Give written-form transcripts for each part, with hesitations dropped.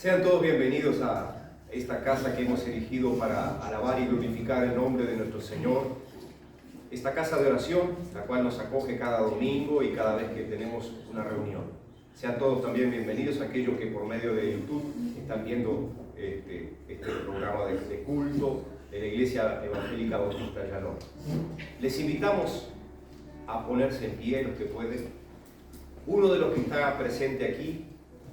Sean todos bienvenidos a esta casa que hemos erigido para alabar y glorificar el nombre de nuestro Señor. Esta casa de oración, la cual nos acoge cada domingo y cada vez que tenemos una reunión. Sean todos también bienvenidos a aquellos que por medio de YouTube están viendo este programa de culto de la Iglesia Evangélica Bautista Llanón. Les invitamos a ponerse en pie los que pueden. Uno de los que está presente aquí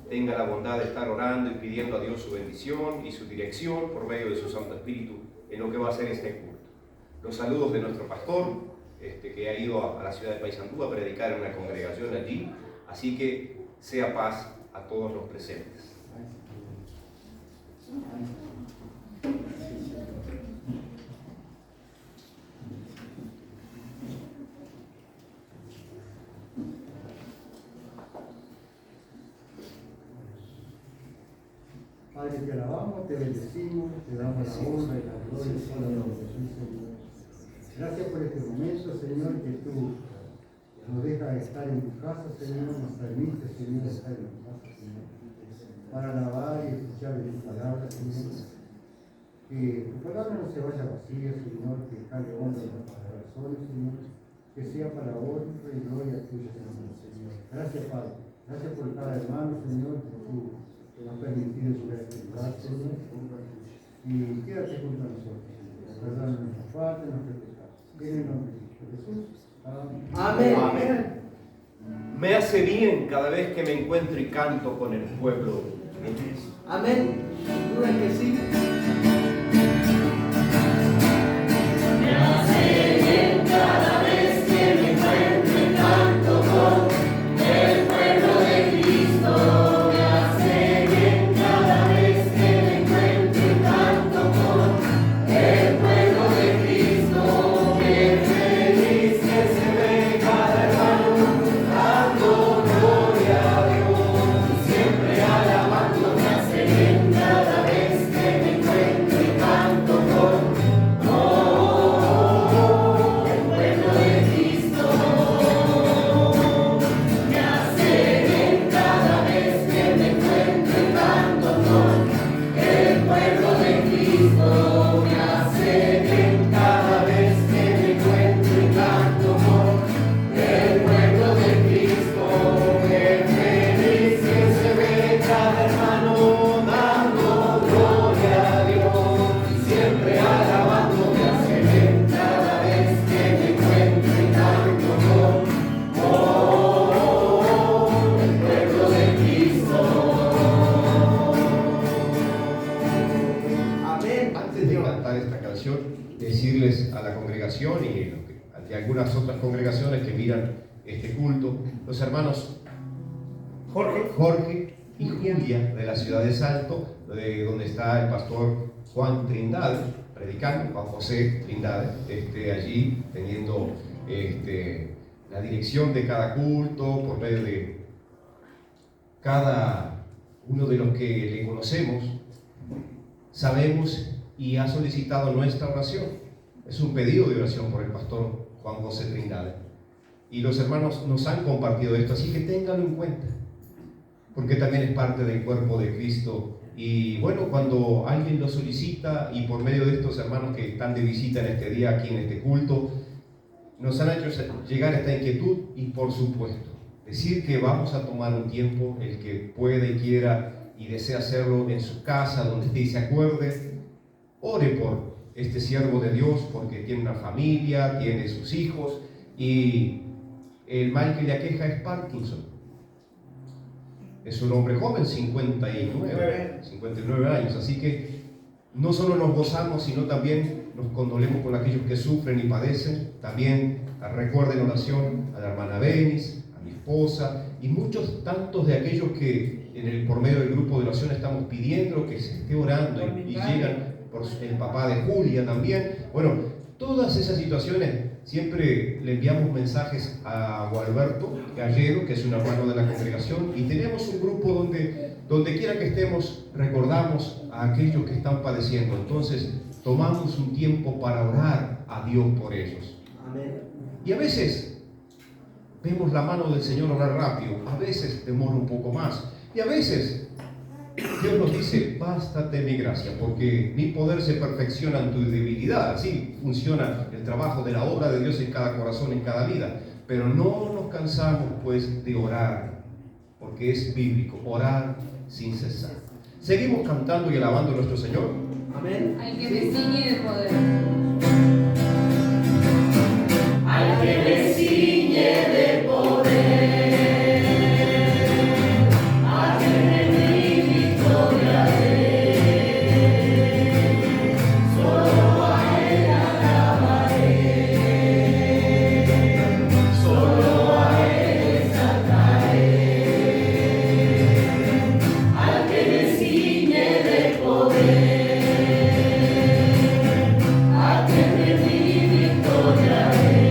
tenga la bondad de estar orando y pidiendo a Dios su bendición y su dirección por medio de su Santo Espíritu en lo que va a ser este culto. Los saludos de nuestro pastor, que ha ido a la ciudad de Paysandú a predicar en una congregación allí, así que sea paz a todos los presentes. Padre, te alabamos, te bendecimos, te damos la honra y la gloria solamente a ti, Señor. Gracias por este momento, Señor, que tú nos dejas estar en tu casa, Señor, nos permite, Señor, estar en tu casa, Señor, para alabar y escuchar de tu palabra, Señor. Que tu palabra no se vaya vacía, Señor, que cale honra en nuestros corazones, Señor, que sea para honra y gloria tuya, Señor. Gracias, Padre. Gracias por cada hermano, Señor, que tú nos has permitido llegar a este lugar, Señor. Y quédate junto a nosotros, Señor. Perdona nuestras faltas, nuestros pecados. En el nombre de Jesús. Amén. Amén. Me hace bien cada vez que me encuentro y canto con el pueblo de Cristo. Amén. ¿Dudas que sí? Me hace bien cada vez que me encuentro y canto con el pueblo de Cristo. Me hace bien cada vez que me encuentro y canto con el pueblo de Cristo. Qué feliz que se ve cada hermano dando gloria a Dios, siempre alabando. Me hace bien cada vez que me encuentro y canto con el pueblo de Cristo. Me hace bien cada vez que me encuentro y canto con el pueblo de Cristo. Me hace bien cada vez que me encuentro y canto con el pueblo de Cristo. Qué feliz que se ve cada hermano dando gloria a Dios y siempre alabando. Me hace bien cada vez que me encuentro y canto con el pueblo de Cristo. Amén. Antes de cantar esta canción, decirles a la congregación y ante algunas otras congregaciones que miran este culto, los hermanos Jorge y Julia de la ciudad de Salto, de donde está el pastor Juan Trindade, predicando, Juan José Trindade, allí teniendo la dirección de cada culto por medio de cada uno de los que le conocemos, sabemos y ha solicitado nuestra oración. Es un pedido de oración por el pastor Juan José Trindade. Y los hermanos nos han compartido esto, así que ténganlo en cuenta, porque también es parte del cuerpo de Cristo. Y bueno, cuando alguien lo solicita y por medio de estos hermanos que están de visita en este día aquí en este culto, nos han hecho llegar esta inquietud y por supuesto, decir que vamos a tomar un tiempo, el que puede y quiera y desea hacerlo en su casa, donde esté y se acuerde, ore por este siervo de Dios, porque tiene una familia, tiene sus hijos y el mal que le aqueja es Parkinson. Es un hombre joven, 59 años, así que no solo nos gozamos, sino también nos condolemos con aquellos que sufren y padecen. También recuerden en oración a la hermana Benis, a mi esposa y muchos tantos de aquellos que por medio del grupo de oración estamos pidiendo que se esté orando y llegan por el papá de Julia también. Bueno, todas esas situaciones siempre le enviamos mensajes a Gualberto Gallero, que es un hermano de la congregación, y tenemos un grupo donde quiera que estemos, recordamos a aquellos que están padeciendo. Entonces, tomamos un tiempo para orar a Dios por ellos. Amén. Y a veces vemos la mano del Señor orar rápido, a veces demora un poco más, y a veces Dios nos dice, bástate mi gracia, porque mi poder se perfecciona en tu debilidad. Así funciona el trabajo de la obra de Dios en cada corazón, en cada vida. Pero no nos cansamos pues de orar, porque es bíblico, orar sin cesar. Seguimos cantando y alabando a nuestro Señor. Amén. Al que me ciñe de poder. Al que me ciñe de poder, a que mi victoria dé, solo a él alabaré, solo a él exaltaré. Al que me ciñe de poder, a que mi victoria dé.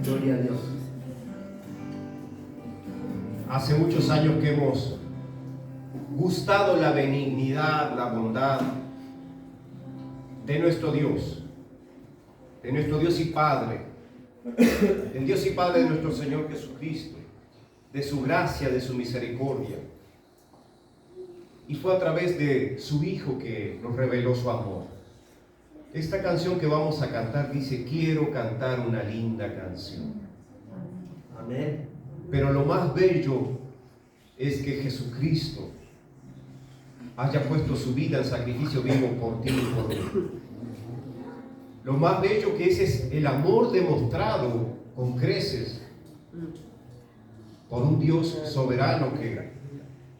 Gloria a Dios. Hace muchos años que hemos gustado la benignidad, la bondad de nuestro Dios y Padre, el Dios y Padre de nuestro Señor Jesucristo, de su gracia, de su misericordia. Y fue a través de su Hijo que nos reveló su amor. Esta canción que vamos a cantar dice: quiero cantar una linda canción. Amén. Pero lo más bello es que Jesucristo haya puesto su vida en sacrificio vivo por ti y por mí. Lo más bello que ese es el amor demostrado con creces por un Dios soberano que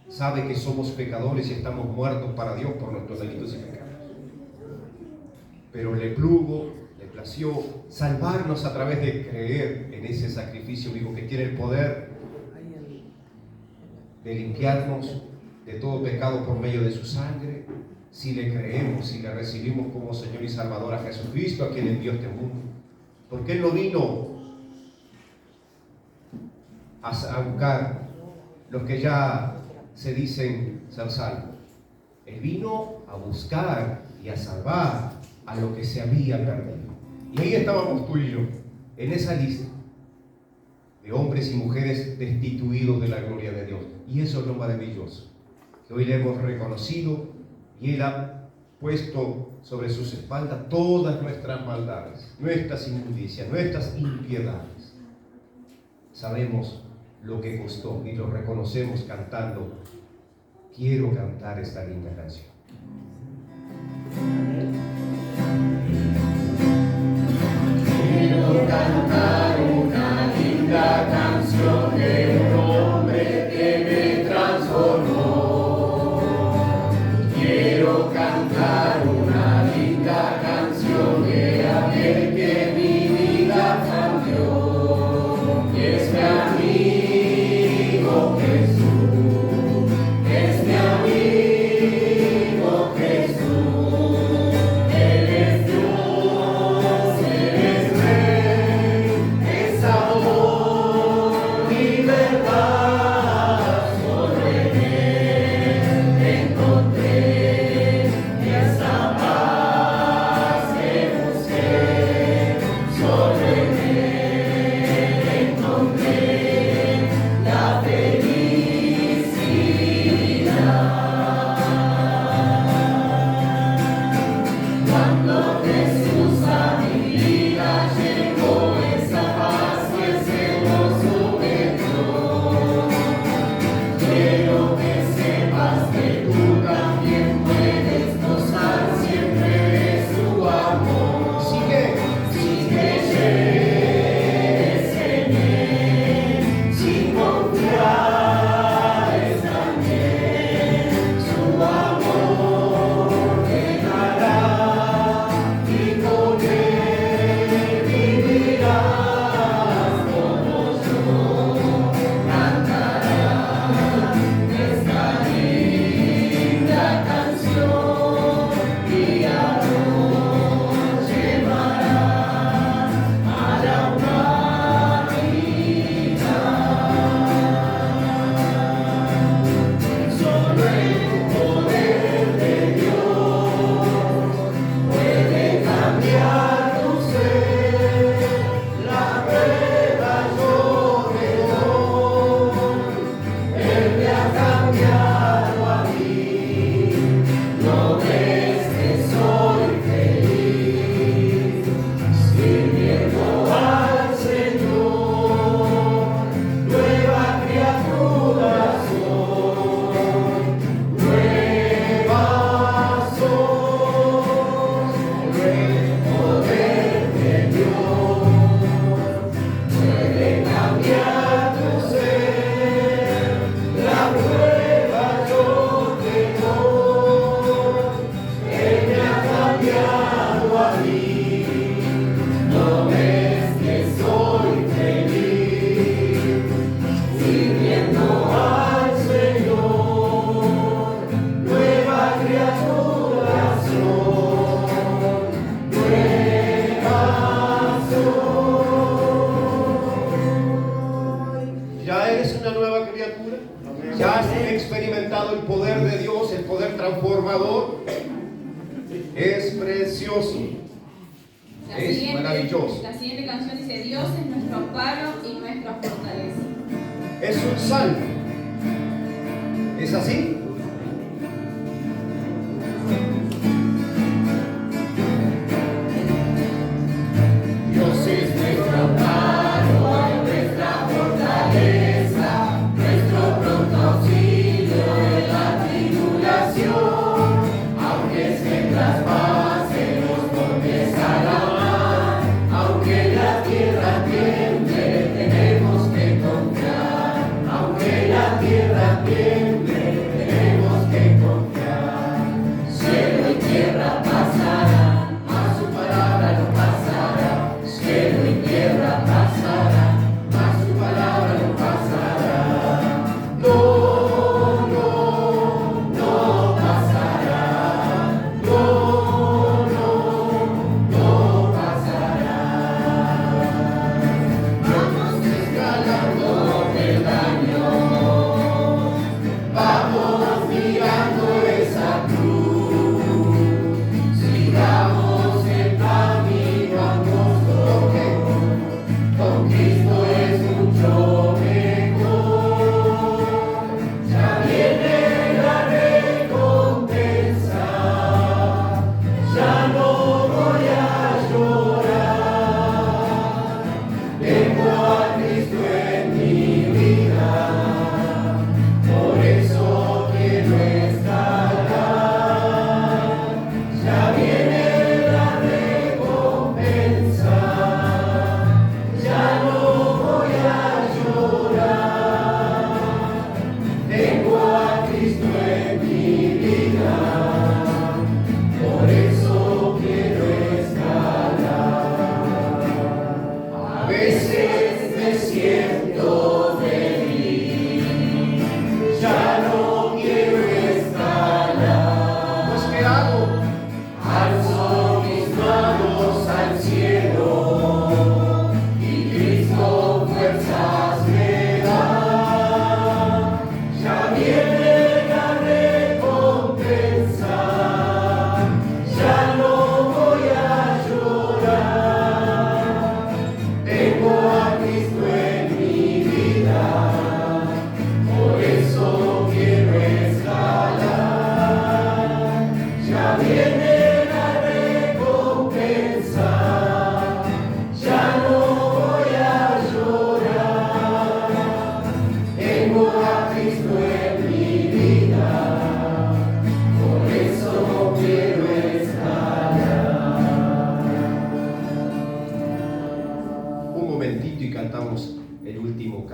sabe que somos pecadores y estamos muertos para Dios por nuestros delitos y pecados. Pero le plació salvarnos a través de creer en ese sacrificio vivo que tiene el poder de limpiarnos de todo pecado por medio de su sangre, si le creemos, si le recibimos como Señor y Salvador a Jesucristo, a quien envió este mundo. Porque Él no vino a buscar los que ya se dicen ser salvos. Él vino a buscar y a salvar a lo que se había perdido. Y ahí estábamos tú y yo, en esa lista de hombres y mujeres destituidos de la gloria de Dios. Y eso es lo maravilloso, que hoy le hemos reconocido y Él ha puesto sobre sus espaldas todas nuestras maldades, nuestras injusticias, nuestras impiedades. Sabemos lo que costó y lo reconocemos cantando: quiero cantar esta linda canción. Quiero cantar una linda canción de un hombre que me transformó. Quiero quiero cantar una linda canción de aquel que mi vida cambió. Y es mi amigo Jesús, es mi amigo Jesús. Él es Dios, Él es Rey, es amor y verdad. Solo en Él encontré esa paz que busqué. Solo en Él encontré la felicidad. Cuando Jesús a mi vida llegó, esa paz y ese gozo me dio. Quiero que sepas que tú también puedes gozar siempre de su amor. Sigue creyes en Él, si confías también, su amor te dará y con Él vivirás como yo. Cantarás esta linda canción y a nos llevará a la humanidad. Solo el poder de Dios puede cambiar tu ser. La prueba yo te doy, Él me ha cambiado a mí. No ves que soy feliz sirviendo al Señor. Nueva criatura soy, nueva soy. El poder de Dios puede cambiar tu ser. La prueba yo te doy, Él me ha cambiado a mí. No ves que soy feliz sirviendo al Señor. Nueva criatura soy, nueva soy. ¿Ya eres una nueva criatura? ¿Ya has experimentado el poder de Dios, el poder transformador? Es precioso, es maravilloso. La siguiente canción dice: Dios es nuestro amparo y nuestra fortaleza. Es un salmo. ¿Es así? Dios es nuestro amparo y nuestra fortaleza, nuestro pronto auxilio en la tribulación. Aunque se traspase los montes a la mar, aunque la tierra tiemble, tenemos que confiar. Aunque la tierra tiemble,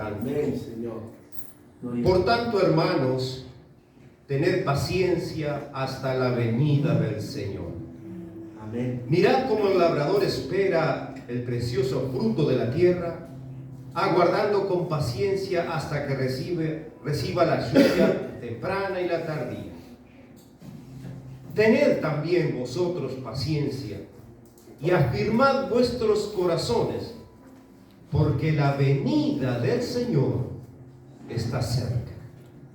adelante. Amén, Señor. Gloria Por tanto, hermanos, tened paciencia hasta la venida del Señor. Amén. Mirad cómo el labrador espera el precioso fruto de la tierra, aguardando con paciencia hasta que reciba la lluvia temprana y la tardía. Tened también vosotros paciencia y afirmad vuestros corazones, porque la venida del Señor está cerca.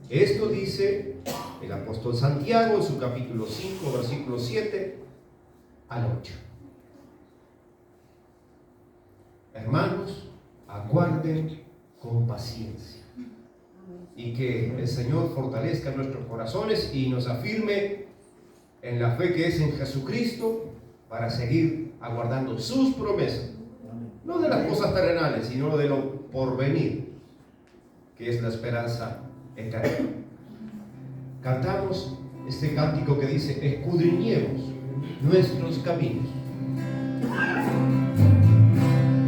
Esto dice el apóstol Santiago en su capítulo 5, versículo 7 al 8. Hermanos, aguarden con paciencia y que el Señor fortalezca nuestros corazones y nos afirme en la fe que es en Jesucristo para seguir aguardando sus promesas, no de las cosas terrenales, sino de lo porvenir, que es la esperanza eterna. Cantamos este cántico que dice: escudriñemos nuestros caminos.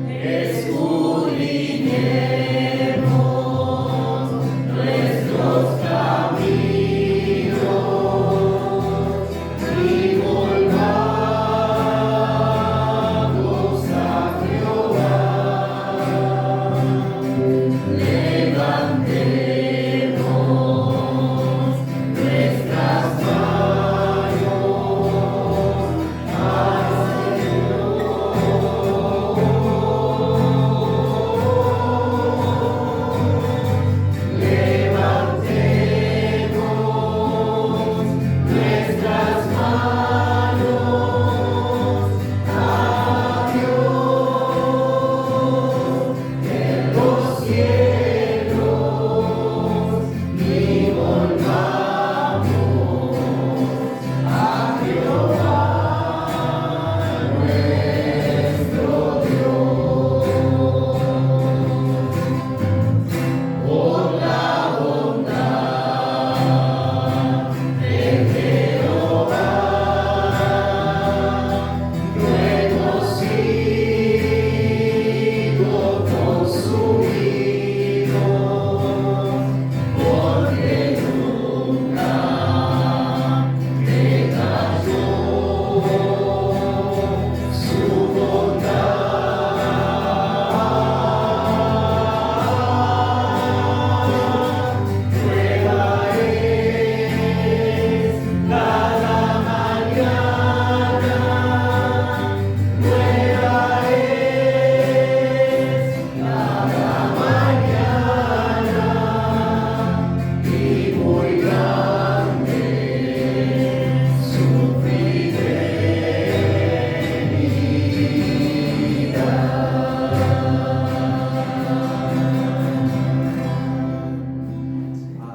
Escudriñemos nuestros caminos y volvamos a Jehová. Levantemos nuestras manos al Señor. Levantemos nuestras manos a Dios en los cielos y volvamos a Jehová nuestro Dios. Por la bondad de Jehová no hemos sido consumidos, porque nunca decayó su bondad. Nueva es cada mañana, nueva es cada mañana, y muy grande su fidelidad.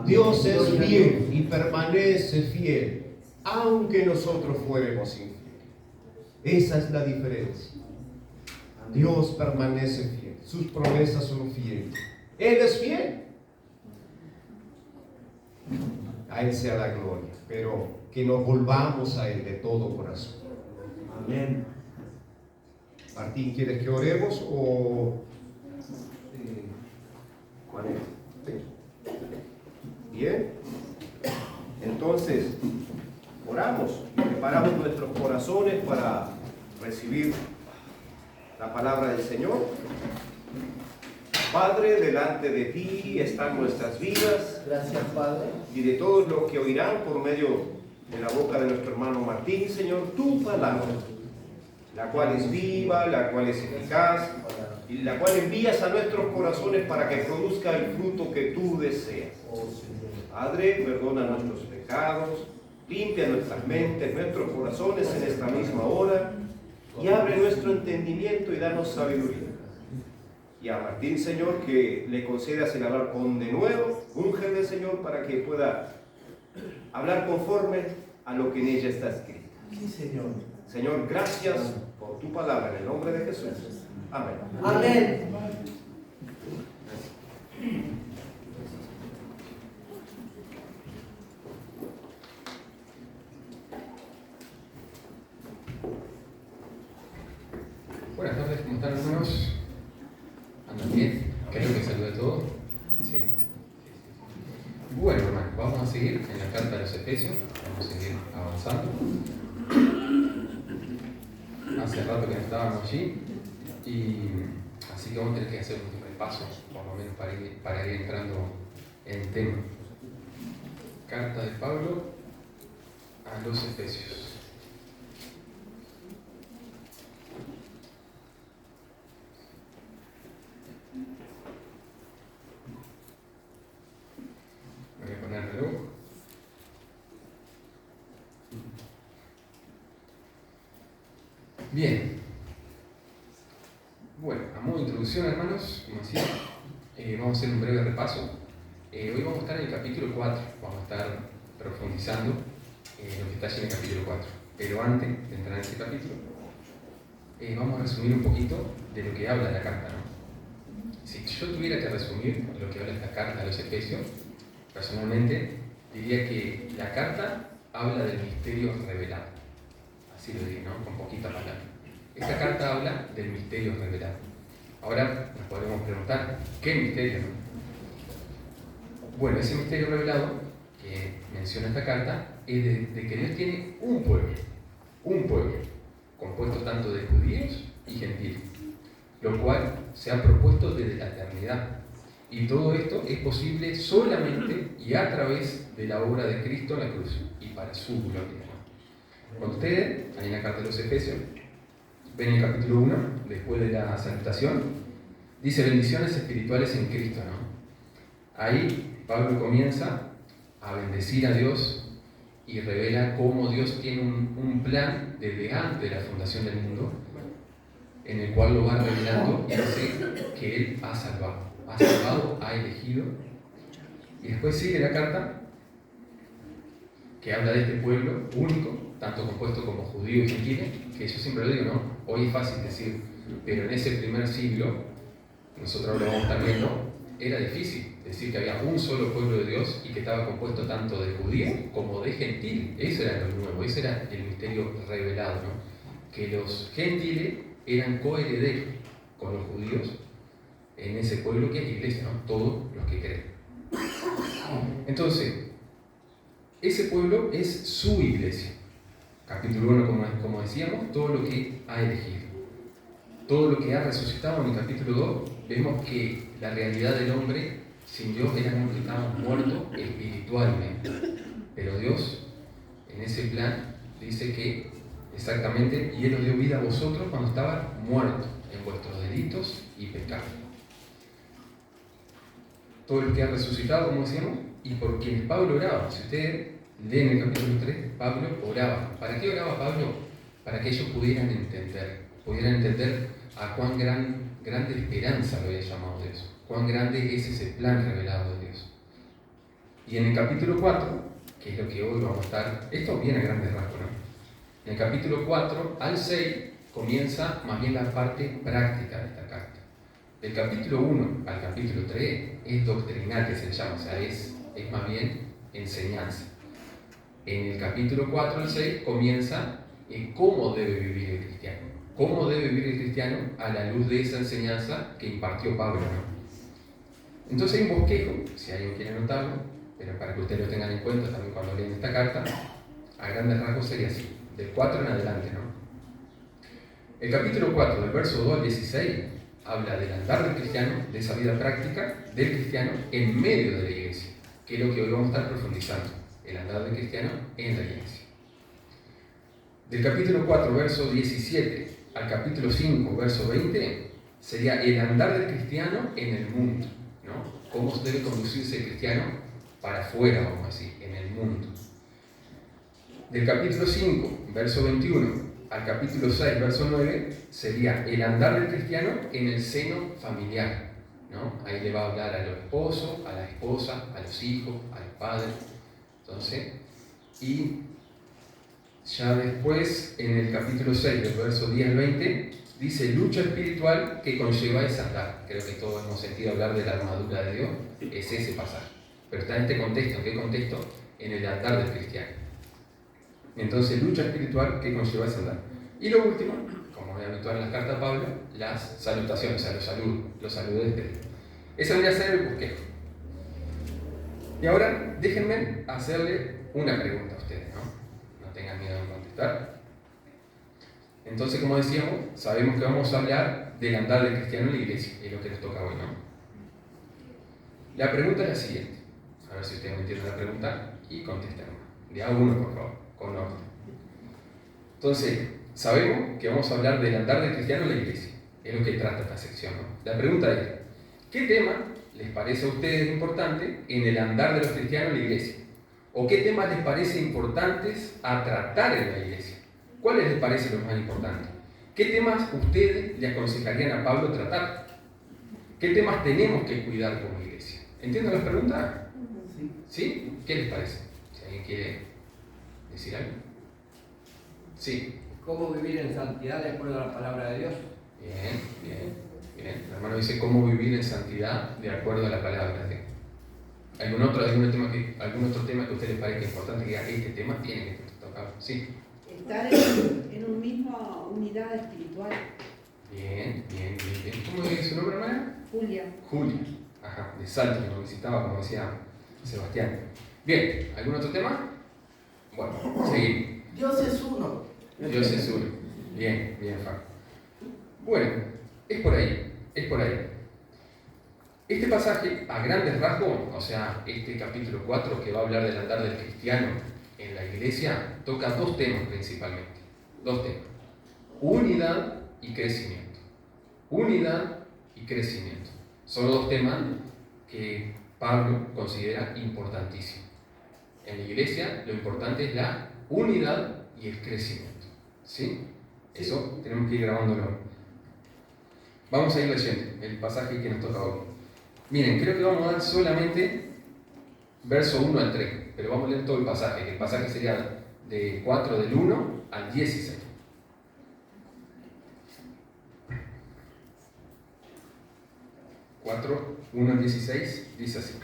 Dios es fiel y permanece fiel, aunque nosotros fuéramos infieles. Esa es la diferencia. Dios permanece fiel, sus promesas son fieles. Él es fiel. A Él sea la gloria, pero que nos volvamos a Él de todo corazón. Amén. Martín, ¿quieres que oremos o cuál es? Bien, entonces oramos y preparamos nuestros corazones para recibir la palabra del Señor. Padre, delante de ti están nuestras vidas Gracias, Padre. y de todos los que oirán por medio de la boca de nuestro hermano Martín, Señor, tu palabra, la cual es viva, la cual es eficaz y la cual envías a nuestros corazones para que produzca el fruto que tú deseas. Padre, perdona nuestros pecados, limpia nuestras mentes, nuestros corazones en esta misma hora y abre nuestro entendimiento y danos sabiduría. Y a Martín, Señor, que le concedas el hablar con de nuevo, úngele, Señor, para que pueda hablar conforme a lo que en ella está escrito. Sí, Señor. Señor, gracias por tu palabra, en el nombre de Jesús. Amén. Amén. Buenas tardes, ¿cómo están, hermanos? ¿Andan bien? Creo que saluda a todos. Efesios. Vamos a seguir avanzando. Hace rato que no estábamos allí, y así que vamos a tener que hacer un repaso, por lo menos para ir entrando en tema. Carta de Pablo a los Efesios. Voy a poner el reloj. Bien. Bueno, a modo de introducción, hermanos, como decía, vamos a hacer un breve repaso. Hoy vamos a estar en el capítulo 4, vamos a estar profundizando lo que está allí en el capítulo 4. Pero antes de entrar en ese capítulo, vamos a resumir un poquito de lo que habla la carta, ¿no? Si yo tuviera que resumir lo que habla esta carta a los Efesios, personalmente diría que la carta habla del misterio revelado. Así lo digo, ¿no? Con poquita palabra. Esta carta habla del misterio revelado. Ahora nos podemos preguntar, ¿qué misterio? Bueno, ese misterio revelado que menciona esta carta es de que Dios tiene un pueblo, compuesto tanto de judíos y gentiles, lo cual se ha propuesto desde la eternidad. Y todo esto es posible solamente y a través de la obra de Cristo en la cruz y para su gloria. Cuando ustedes, ahí en la carta de los Efesios, ven el capítulo 1, después de la salutación, dice bendiciones espirituales en Cristo, ¿no? Ahí Pablo comienza a bendecir a Dios y revela cómo Dios tiene un plan desde antes de la fundación del mundo, en el cual lo va revelando y dice que Él ha salvado, ha elegido. Y después sigue la carta que habla de este pueblo único, tanto compuesto como judío y gentiles, que yo siempre lo digo, ¿no? Hoy es fácil decir, pero en ese primer siglo, nosotros lo vamos a estar viendo, era difícil decir que había un solo pueblo de Dios y que estaba compuesto tanto de judíos como de gentiles. Eso era lo nuevo, ese era el misterio revelado, ¿no? Que los gentiles eran coherederos con los judíos en ese pueblo que es la iglesia, ¿no? Todos los que creen. Entonces, ese pueblo es su iglesia. Capítulo 1, como decíamos, todo lo que ha elegido. Todo lo que ha resucitado. En el capítulo 2 vemos que la realidad del hombre sin Dios era como que estábamos muertos espiritualmente. Pero Dios, en ese plan, dice que exactamente, y Él os dio vida a vosotros cuando estaban muertos en vuestros delitos y pecados. Todo el que ha resucitado, como decíamos, y por quienes Pablo oraba. Si ustedes leen el capítulo 3, Pablo oraba. ¿Para qué oraba Pablo? Para que ellos pudieran entender a cuán grande esperanza lo había llamado Dios, cuán grande es ese plan revelado de Dios. Y en el capítulo 4, que es lo que hoy vamos a estar, esto viene a grandes rasgos, ¿no? En el capítulo 4 al 6 comienza más bien la parte práctica de esta carta. Del capítulo 1 al capítulo 3 es doctrinal, que se le llama, o sea, es más bien enseñanza. En el capítulo 4 al 6 comienza cómo debe vivir el cristiano. Cómo debe vivir el cristiano a la luz de esa enseñanza que impartió Pablo, ¿no? Entonces hay un bosquejo, si alguien quiere anotarlo, pero para que ustedes lo tengan en cuenta también cuando leen esta carta, a grandes rasgos sería así, del 4 en adelante, ¿no? El capítulo 4, del verso 2 al 16, habla del andar del cristiano, de esa vida práctica del cristiano en medio de la iglesia, que es lo que hoy vamos a estar profundizando, el andar del cristiano en la iglesia. Del capítulo 4, verso 17 al capítulo 5, verso 20, sería el andar del cristiano en el mundo, ¿no? Cómo debe conducirse el cristiano para afuera, vamos a decir, en el mundo. Del capítulo 5, verso 21, al capítulo 6, verso 9, sería el andar del cristiano en el seno familiar, ¿no? Ahí le va a hablar a los esposos, a la esposa, a los hijos, a los padres. Entonces, y ya después, en el capítulo 6, del verso 10 al 20, dice lucha espiritual que conlleva ese andar. Creo que todos hemos sentido hablar de la armadura de Dios, es ese pasaje. Pero está en este contexto. ¿En qué contexto? En el andar del cristiano. Entonces, lucha espiritual que conlleva ese andar. Y lo último, como es habitual en las cartas de Pablo, las salutaciones, o sea, los saludos de despedida. Ese vendría a ser el bosquejo. Y ahora, déjenme hacerle una pregunta a ustedes, ¿no? No tengan miedo en contestar. Entonces, como decíamos, sabemos que vamos a hablar del andar del cristiano en la iglesia, es lo que nos toca hoy, ¿no? La pregunta es la siguiente. A ver si ustedes me entienden la pregunta y contesten. De a uno, por favor, con orden. Entonces, sabemos que vamos a hablar del andar del cristiano en la iglesia. Es lo que trata esta sección, ¿no? La pregunta es, ¿qué tema les parece a ustedes importante en el andar de los cristianos en la iglesia? ¿O qué temas les parece importantes a tratar en la iglesia? ¿Cuáles les parece lo más importante? ¿Qué temas ustedes le aconsejarían a Pablo tratar? ¿Qué temas tenemos que cuidar como iglesia? ¿Entienden las preguntas? Sí. ¿Sí? ¿Qué les parece? Si alguien quiere decir algo. Sí. ¿Cómo vivir en santidad de acuerdo a la palabra de Dios? Bien. El hermano dice cómo vivir en santidad de acuerdo a la palabra de Dios. ¿Algún otro tema que a ustedes les parezca importante que diga este tema tiene que tocar? Sí. Estar en una misma unidad espiritual. Bien. ¿Cómo es su nombre, hermana? Julia. Ajá, de Salto, que nos visitaba, como decía Sebastián. Bien, ¿algún otro tema? Bueno, seguimos. Dios es uno. Dios es uno. Bien, Fabio. Bueno, es por ahí. Este pasaje, a grandes rasgos, o sea, este capítulo 4 que va a hablar del andar del cristiano en la iglesia, toca dos temas principalmente. Dos temas. Unidad y crecimiento. Unidad y crecimiento. Son dos temas que Pablo considera importantísimos. En la iglesia lo importante es la unidad y el crecimiento. ¿Sí? Eso tenemos que ir grabándolo. Vamos a ir leyendo el pasaje que nos toca hoy. Miren, creo que vamos a dar solamente verso 1 al 3, pero vamos a leer todo el pasaje, que el pasaje sería de 4 del 1 al 16. (4, 1 al 16) dice así.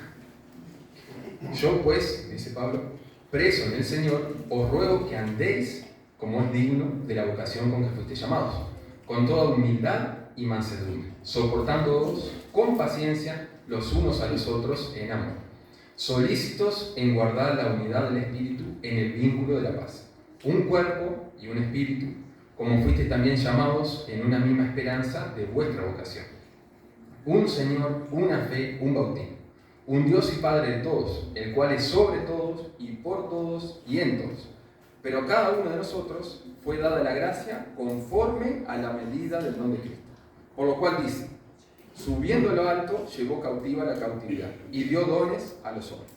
Yo pues, dice Pablo, preso en el Señor, os ruego que andéis como es digno de la vocación con que fuisteis llamados, con toda humildad y mansedumbre, soportándoos con paciencia los unos a los otros en amor, solícitos en guardar la unidad del Espíritu en el vínculo de la paz, un cuerpo y un espíritu, como fuisteis también llamados en una misma esperanza de vuestra vocación, un Señor, una fe, un bautismo, un Dios y Padre de todos, el cual es sobre todos y por todos y en todos. Pero a cada uno de nosotros fue dada la gracia conforme a la medida del don de Cristo. Por lo cual dice, subiendo a lo alto, llevó cautiva la cautividad y dio dones a los hombres.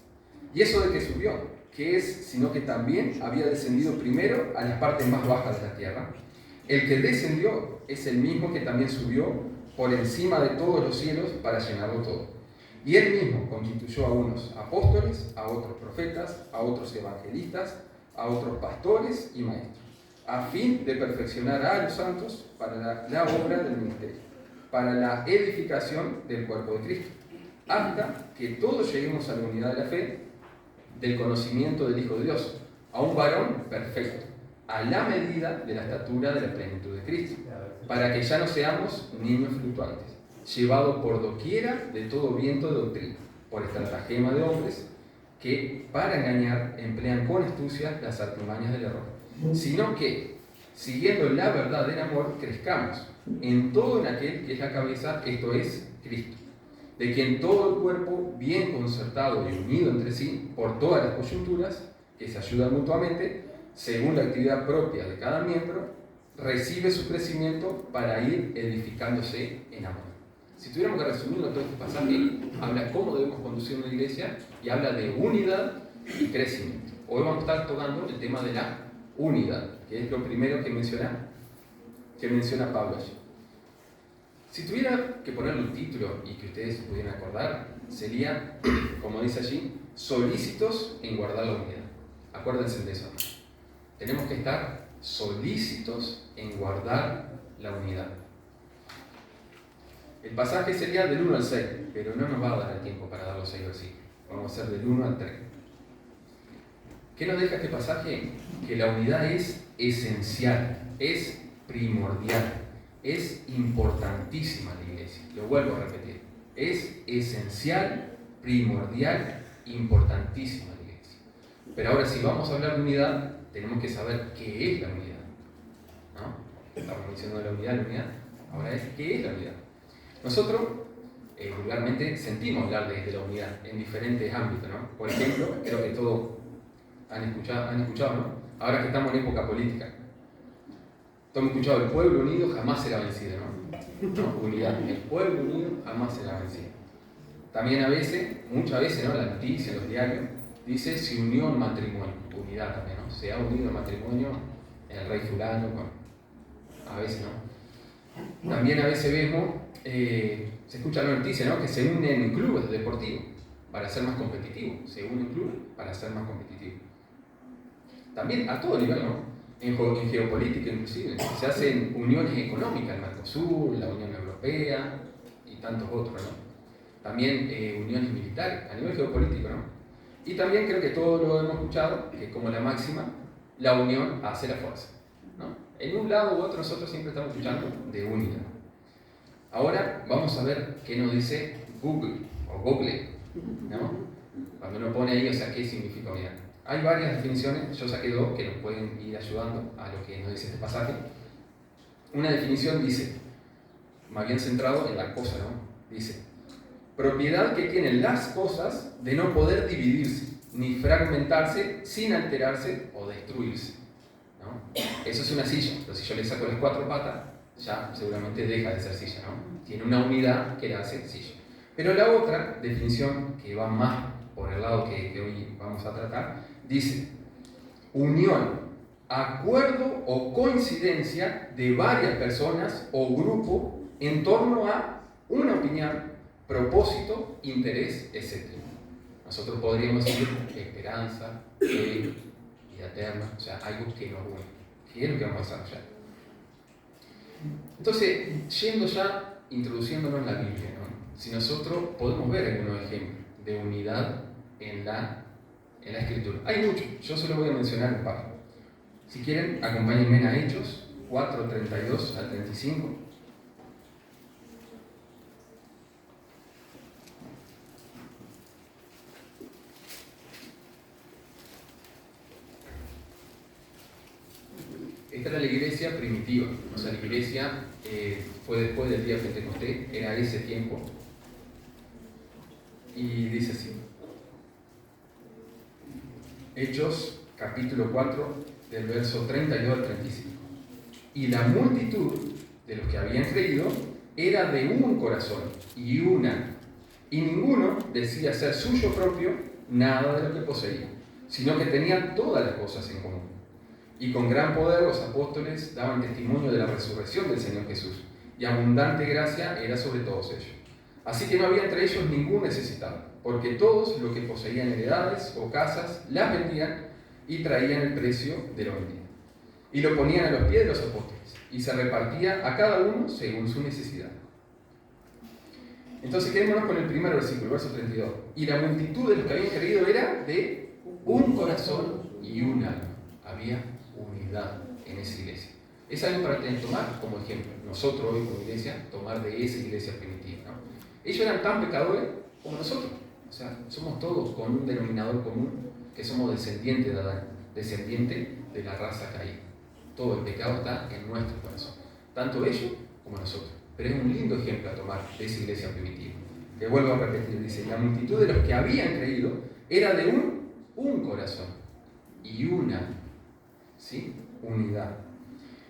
Y eso de que subió, ¿qué es? Sino que también había descendido primero a las partes más bajas de la tierra. El que descendió es el mismo que también subió por encima de todos los cielos para llenarlo todo. Y él mismo constituyó a unos apóstoles, a otros profetas, a otros evangelistas, a otros pastores y maestros, a fin de perfeccionar a los santos para la obra del ministerio, para la edificación del cuerpo de Cristo, hasta que todos lleguemos a la unidad de la fe, del conocimiento del Hijo de Dios, a un varón perfecto, a la medida de la estatura de la plenitud de Cristo, para que ya no seamos niños fluctuantes, llevados por doquiera de todo viento de doctrina, por estratagema de hombres, que para engañar emplean con astucia las artimañas del error, sino que, siguiendo la verdad del amor, crezcamos en todo en aquel que es la cabeza, esto es Cristo, de quien todo el cuerpo, bien concertado y unido entre sí por todas las coyunturas, que se ayudan mutuamente, según la actividad propia de cada miembro, recibe su crecimiento para ir edificándose en amor. Si tuviéramos que resumirlo todo este pasaje, habla cómo debemos conducir una iglesia y habla de unidad y crecimiento. Hoy vamos a estar tocando el tema de la unidad, que es lo primero que menciona Pablo allí. Si tuviera que ponerle un título y que ustedes se pudieran acordar, sería, como dice allí, solícitos en guardar la unidad. Acuérdense de eso. Tenemos que estar solícitos en guardar la unidad. El pasaje sería del 1 al 6, pero no nos va a dar el tiempo para dar los 6 versículos. Vamos a hacer del 1 al 3. ¿Qué nos deja este pasaje? Que la unidad es esencial, es primordial, es importantísima en la iglesia. Lo vuelvo a repetir. Es esencial, primordial, importantísima en la iglesia. Pero ahora, si vamos a hablar de unidad, tenemos que saber qué es la unidad, ¿no? Estamos diciendo de la unidad, ahora es qué es la unidad. Nosotros, vulgarmente, sentimos hablar de la unidad en diferentes ámbitos, ¿no? Por ejemplo, creo que todos han escuchado, ¿no? Ahora que estamos en época política, todos hemos escuchado: el pueblo unido jamás será vencido, ¿no? Unidad, el pueblo unido jamás será vencido. También a veces, muchas veces, ¿no? La noticia, los diarios, dice: se unió en matrimonio, unidad también, ¿no? Se ha unido en matrimonio el rey fulano, bueno, a veces no. También a veces vemos, se escucha la noticia, ¿no? Que se unen en clubes deportivos para ser más competitivos, se unen en clubes para ser más competitivos. También a todo nivel, ¿no? En geopolítica inclusive, se hacen uniones económicas, el Mercosur, la Unión Europea y tantos otros, ¿no? También uniones militares a nivel geopolítico, ¿no? Y también creo que todos lo hemos escuchado, que como la máxima, la unión hace la fuerza, ¿no? En un lado u otro nosotros siempre estamos escuchando de unidad. Ahora vamos a ver qué nos dice Google, ¿no? Cuando uno pone ahí, o sea, qué significa unidad. Hay varias definiciones, yo saqué dos que nos pueden ir ayudando a lo que nos dice este pasaje. Una definición dice, más bien centrado en la cosa, ¿no? Dice: propiedad que tienen las cosas de no poder dividirse, ni fragmentarse sin alterarse o destruirse, ¿no? Eso es una silla, pero si yo le saco las cuatro patas, ya seguramente deja de ser silla, ¿no? Tiene una unidad que la hace silla. Pero la otra definición, que va más por el lado que hoy vamos a tratar, dice: unión, acuerdo o coincidencia de varias personas o grupo en torno a una opinión, propósito, interés, etc. Nosotros podríamos decir esperanza, fe, vida eterna, o sea, algo que nos une. ¿Qué es lo que vamos a desarrollar? Entonces, yendo ya, introduciéndonos en la Biblia, ¿no? Si nosotros podemos ver algunos ejemplos de unidad en la Escritura. Hay muchos, yo solo voy a mencionar un par. Si quieren, acompáñenme a Hechos 4, 32 al 35. Esta era la iglesia primitiva, o sea, la iglesia fue después del día de Pentecostés, era ese tiempo. Y dice así: Hechos capítulo 4, del verso 32 al 35. Y la multitud de los que habían creído era de un corazón y una, y ninguno decía ser suyo propio nada de lo que poseía, sino que tenían todas las cosas en común. Y con gran poder los apóstoles daban testimonio de la resurrección del Señor Jesús, y abundante gracia era sobre todos ellos. Así que no había entre ellos ningún necesitado, porque todos los que poseían heredades o casas las vendían y traían el precio de lo vendido, y lo ponían a los pies de los apóstoles, y se repartía a cada uno según su necesidad. Entonces quedémonos con el primer versículo, verso 32. Y la multitud de los que habían creído era de un corazón y un alma. Había unidad en esa iglesia. Es algo para tomar como ejemplo. Nosotros hoy como iglesia, tomar de esa iglesia primitiva, ¿no? Ellos eran tan pecadores como nosotros. O sea, somos todos con un denominador común, que somos descendientes de Adán, descendientes de la raza caída. Todo el pecado está en nuestro corazón, tanto ellos como nosotros. Pero es un lindo ejemplo a tomar de esa iglesia primitiva. Que vuelvo a repetir, dice: la multitud de los que habían creído era de un corazón y una, ¿sí?, unidad.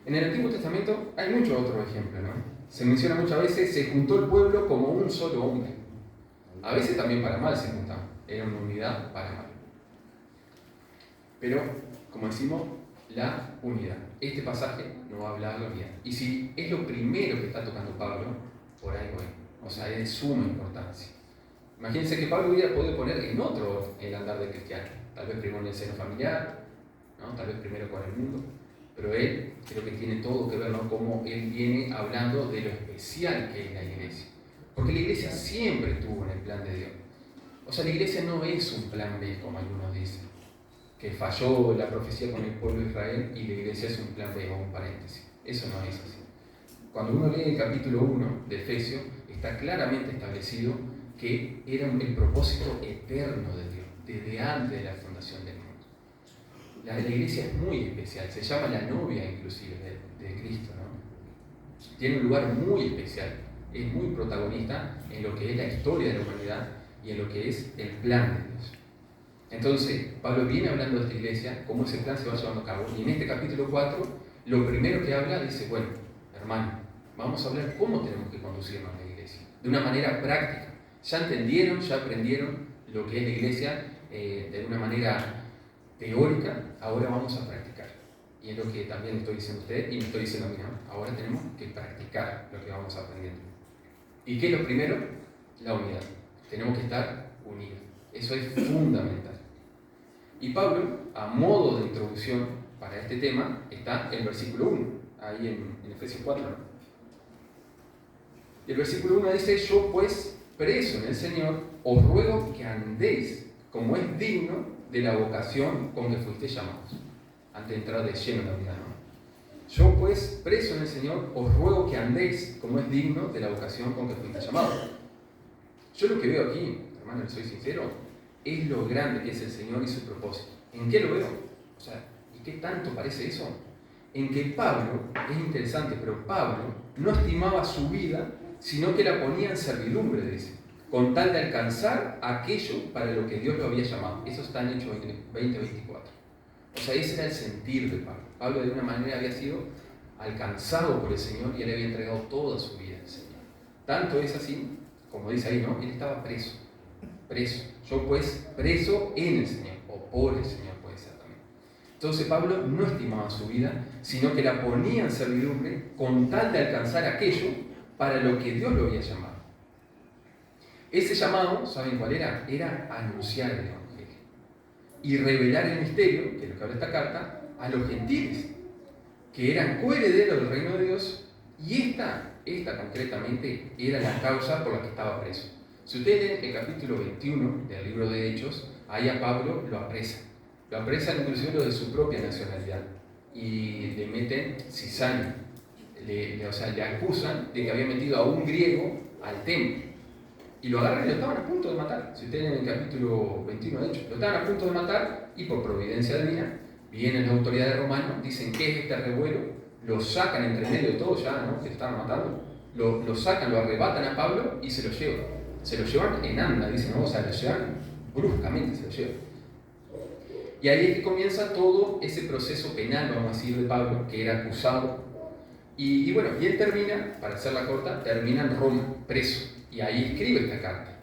En el Antiguo Testamento hay muchos otros ejemplos, ¿no? Se menciona muchas veces: se juntó el pueblo como un solo hombre. A veces también para mal se juntaban, era una unidad para mal. Pero, como decimos, la unidad. Este pasaje nos va a hablar de la unidad. Y si es lo primero que está tocando Pablo, por algo es. O sea, es de suma importancia. Imagínense que Pablo hubiera podido poner en otro orden el andar del cristiano. Tal vez primero en el seno familiar, ¿no? Tal vez primero con el mundo. Pero él creo que tiene todo que ver, ¿no?, cómo él viene hablando de lo especial que es la iglesia. Porque la iglesia siempre estuvo en el plan de Dios. O sea, la iglesia no es un plan B, como algunos dicen, que falló la profecía con el pueblo de Israel y la iglesia es un plan B o un paréntesis. Eso no es así. Cuando uno lee el capítulo 1 de Efesios, está claramente establecido que era el propósito eterno de Dios, desde antes de la fundación del mundo. la iglesia es muy especial, se llama la novia inclusive de Cristo, ¿no? Tiene un lugar muy especial, es muy protagonista en lo que es la historia de la humanidad y en lo que es el plan de Dios. Entonces, Pablo viene hablando de esta iglesia, cómo ese plan se va llevando a cabo, y en este capítulo 4, lo primero que habla, dice, bueno, hermano, vamos a hablar cómo tenemos que conducirnos a la iglesia, de una manera práctica. Ya entendieron, ya aprendieron lo que es la iglesia de una manera teórica, ahora vamos a practicar. Y es lo que también le estoy diciendo a usted y me estoy diciendo a mí, ¿no? Ahora tenemos que practicar lo que vamos aprendiendo. ¿Y qué es lo primero? La unidad. Tenemos que estar unidos. Eso es fundamental. Y Pablo, a modo de introducción para este tema, está el versículo 1, ahí en Efesios 4, ¿no? Y el versículo 1 dice, yo pues, preso en el Señor, os ruego que andéis como es digno de la vocación con que fuisteis llamados. Antes de entrar de lleno en la unidad, ¿no? Yo pues, preso en el Señor, os ruego que andéis como es digno de la vocación con que fuisteis llamados. Yo lo que veo aquí, hermano, soy sincero, es lo grande que es el Señor y su propósito. ¿En qué lo veo? O sea, ¿y qué tanto parece eso? En que Pablo, es interesante, pero Pablo no estimaba su vida, sino que la ponía en servidumbre, dice, con tal de alcanzar aquello para lo que Dios lo había llamado. Eso está en Hechos 20:24. O sea, ese era el sentir de Pablo. Pablo de una manera había sido alcanzado por el Señor y él había entregado toda su vida al Señor. Tanto es así, como dice ahí, ¿no? Él estaba preso. Yo pues preso en el Señor, o por el Señor puede ser también. Entonces Pablo no estimaba su vida, sino que la ponía en servidumbre con tal de alcanzar aquello para lo que Dios lo había llamado. Ese llamado, ¿saben cuál era? Era anunciar el Evangelio y revelar el misterio, que es lo que habla esta carta, a los gentiles, que eran coherederos del reino de Dios, y esta concretamente era la causa por la que estaba preso. Si ustedes leen el capítulo 21 del libro de Hechos, ahí a Pablo lo apresan. Lo apresan inclusive los de su propia nacionalidad y le meten cizaña. Le acusan de que había metido a un griego al templo. Y lo agarran y lo estaban a punto de matar. Si ustedes leen el capítulo 21 de Hechos, lo estaban a punto de matar y por providencia divina vienen las autoridades romanas, dicen que es este revuelo, lo sacan entre medio de todo ya, ¿no? Que estaban matando, lo sacan, lo arrebatan a Pablo y se lo llevan. Se lo llevan en anda, dicen, ¿no? O sea, lo llevan bruscamente, se lo llevan. Y ahí es que comienza todo ese proceso penal, vamos a decir, de Pablo, que era acusado. Y bueno, y él termina, para hacerla corta, termina en Roma, preso. Y ahí escribe esta carta.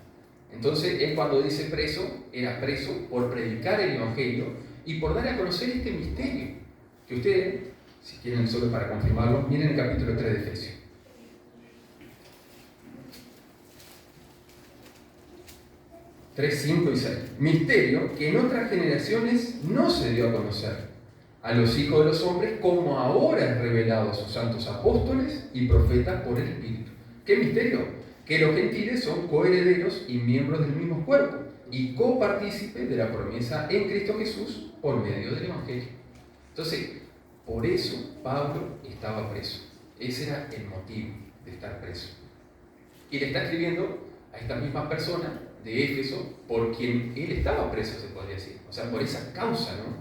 Entonces, él cuando dice preso, era preso por predicar el Evangelio y por dar a conocer este misterio. Que ustedes, si quieren solo para confirmarlo, miren el capítulo 3 de Efesios. 3, 5 y 6. Misterio que en otras generaciones no se dio a conocer a los hijos de los hombres, como ahora es revelado a sus santos apóstoles y profetas por el Espíritu. ¿Qué misterio? Que los gentiles son coherederos y miembros del mismo cuerpo y copartícipes de la promesa en Cristo Jesús por medio del Evangelio. Entonces, por eso Pablo estaba preso. Ese era el motivo de estar preso. Y le está escribiendo a esta misma persona de Éfeso, por quien él estaba preso, se podría decir. O sea, por esa causa, ¿no?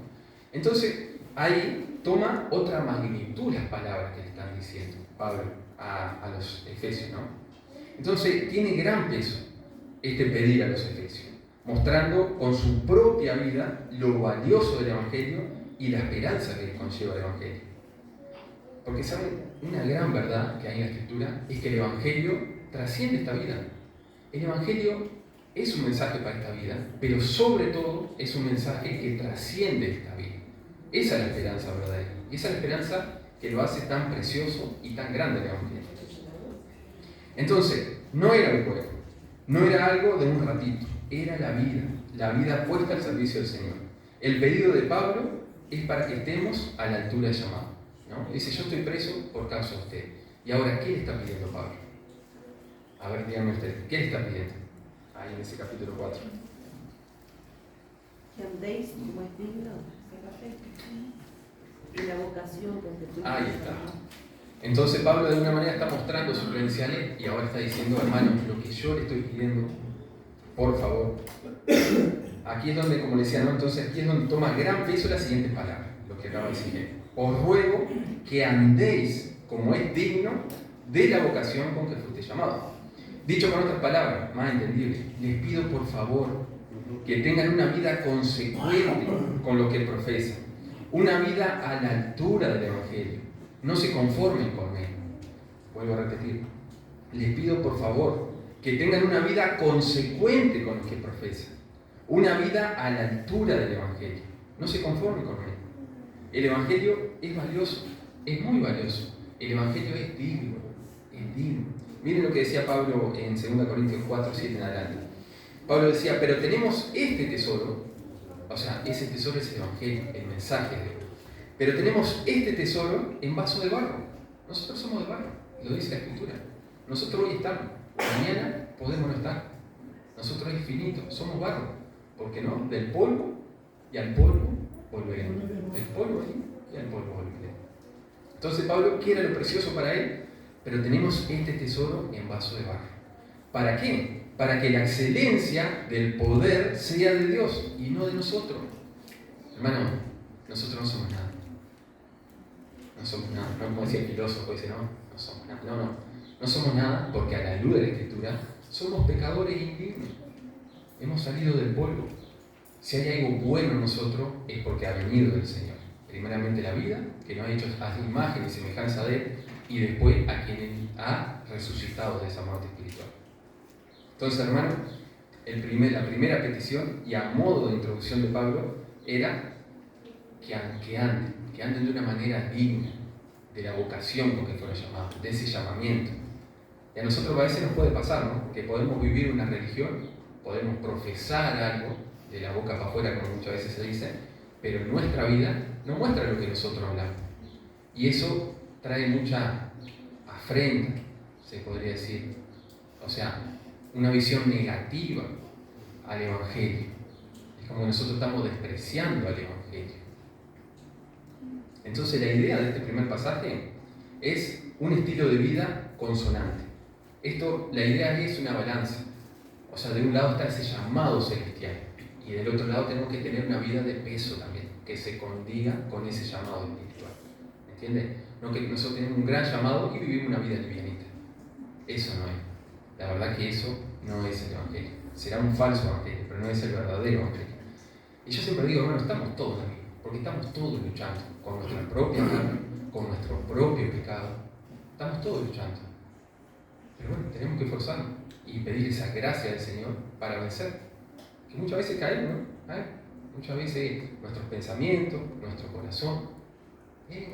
Entonces, ahí toma otra magnitud las palabras que le están diciendo Pablo a los efesios, ¿no? Entonces, tiene gran peso este pedir a los efesios, mostrando con su propia vida lo valioso del Evangelio y la esperanza que conlleva el Evangelio. Porque, ¿saben? Una gran verdad que hay en la Escritura es que el Evangelio trasciende esta vida. El Evangelio es un mensaje para esta vida, pero sobre todo es un mensaje que trasciende esta vida. Esa es la esperanza verdadera. Y esa es la esperanza que lo hace tan precioso y tan grande el Evangelio. Entonces, no era un juego, no era algo de un ratito, era la vida puesta al servicio del Señor. El pedido de Pablo es para que estemos a la altura del llamado, ¿no? Dice, yo estoy preso por causa de usted. Y ahora, ¿qué le está pidiendo Pablo? A ver, díganme ustedes, ¿qué le está pidiendo? Ahí en ese capítulo 4. Que andéis como es digno, y la vocación con que tú. Ahí está. Entonces Pablo de alguna manera está mostrando sus credenciales y ahora está diciendo, hermanos, lo que yo le estoy pidiendo, por favor, aquí es donde, como decía, ¿no? Entonces aquí es donde toma gran peso las siguientes palabras, lo que acaba de decir. Os ruego que andéis como es digno de la vocación con que fuiste llamado. Dicho con otras palabras, más entendible, les pido por favor que tengan una vida consecuente con lo que profesan, una vida a la altura del Evangelio. No se conformen con él. Vuelvo a repetir, les pido por favor que tengan una vida consecuente con lo que profesan, una vida a la altura del Evangelio. No se conformen con él. El Evangelio es valioso, es muy valioso. El Evangelio es digno, es digno. Miren lo que decía Pablo en 2 Corintios 4, 7 en adelante. Pablo decía, pero tenemos este tesoro, o sea, ese tesoro es el Evangelio, el mensaje de Dios. Pero tenemos este tesoro en vaso de barro. Nosotros somos de barro, lo dice la Escritura. Nosotros hoy estamos, mañana podemos no estar. Nosotros es finito, somos barro. ¿Por qué no? Del polvo y al polvo volveremos. Del polvo y al polvo volveremos. Entonces Pablo quiere lo precioso para él, pero tenemos este tesoro en vaso de barro. ¿Para qué? Para que la excelencia del poder sea de Dios y no de nosotros. Hermano, nosotros no somos nada. No somos nada. No como decía el filósofo, dice, no somos nada. No somos nada porque a la luz de la Escritura somos pecadores indignos. Hemos salido del polvo. Si hay algo bueno en nosotros es porque ha venido del Señor. Primeramente la vida, que nos ha hecho a imagen y semejanza de Él, y después a quien Él ha resucitado de esa muerte espiritual. Entonces, hermano, la primera petición, y a modo de introducción de Pablo, era que anden de una manera digna de la vocación con que fueron llamados, de ese llamamiento. Y a nosotros a veces nos puede pasar, ¿no? Que podemos vivir una religión, podemos profesar algo de la boca para afuera, como muchas veces se dice, pero nuestra vida no muestra lo que nosotros hablamos. Y eso trae mucha afrenta, se podría decir. O sea, una visión negativa al Evangelio. Es como que nosotros estamos despreciando al Evangelio. Entonces la idea de este primer pasaje es un estilo de vida consonante. La idea es una balanza. O sea, de un lado está ese llamado celestial y del otro lado tenemos que tener una vida de peso también, que se condiga con ese llamado espiritual. ¿Entiendes? No que nosotros tenemos un gran llamado y vivimos una vida livianita. Eso no es. La verdad que eso no es el Evangelio. Será un falso Evangelio, pero no es el verdadero Evangelio. Y yo siempre digo, hermano, estamos todos aquí, porque estamos todos luchando con nuestra propia carne, con nuestro propio pecado. Estamos todos luchando. Pero bueno, tenemos que esforzarnos y pedir esa gracia del Señor para vencer. Que muchas veces caemos, ¿no? Muchas veces nuestros pensamientos, nuestro corazón es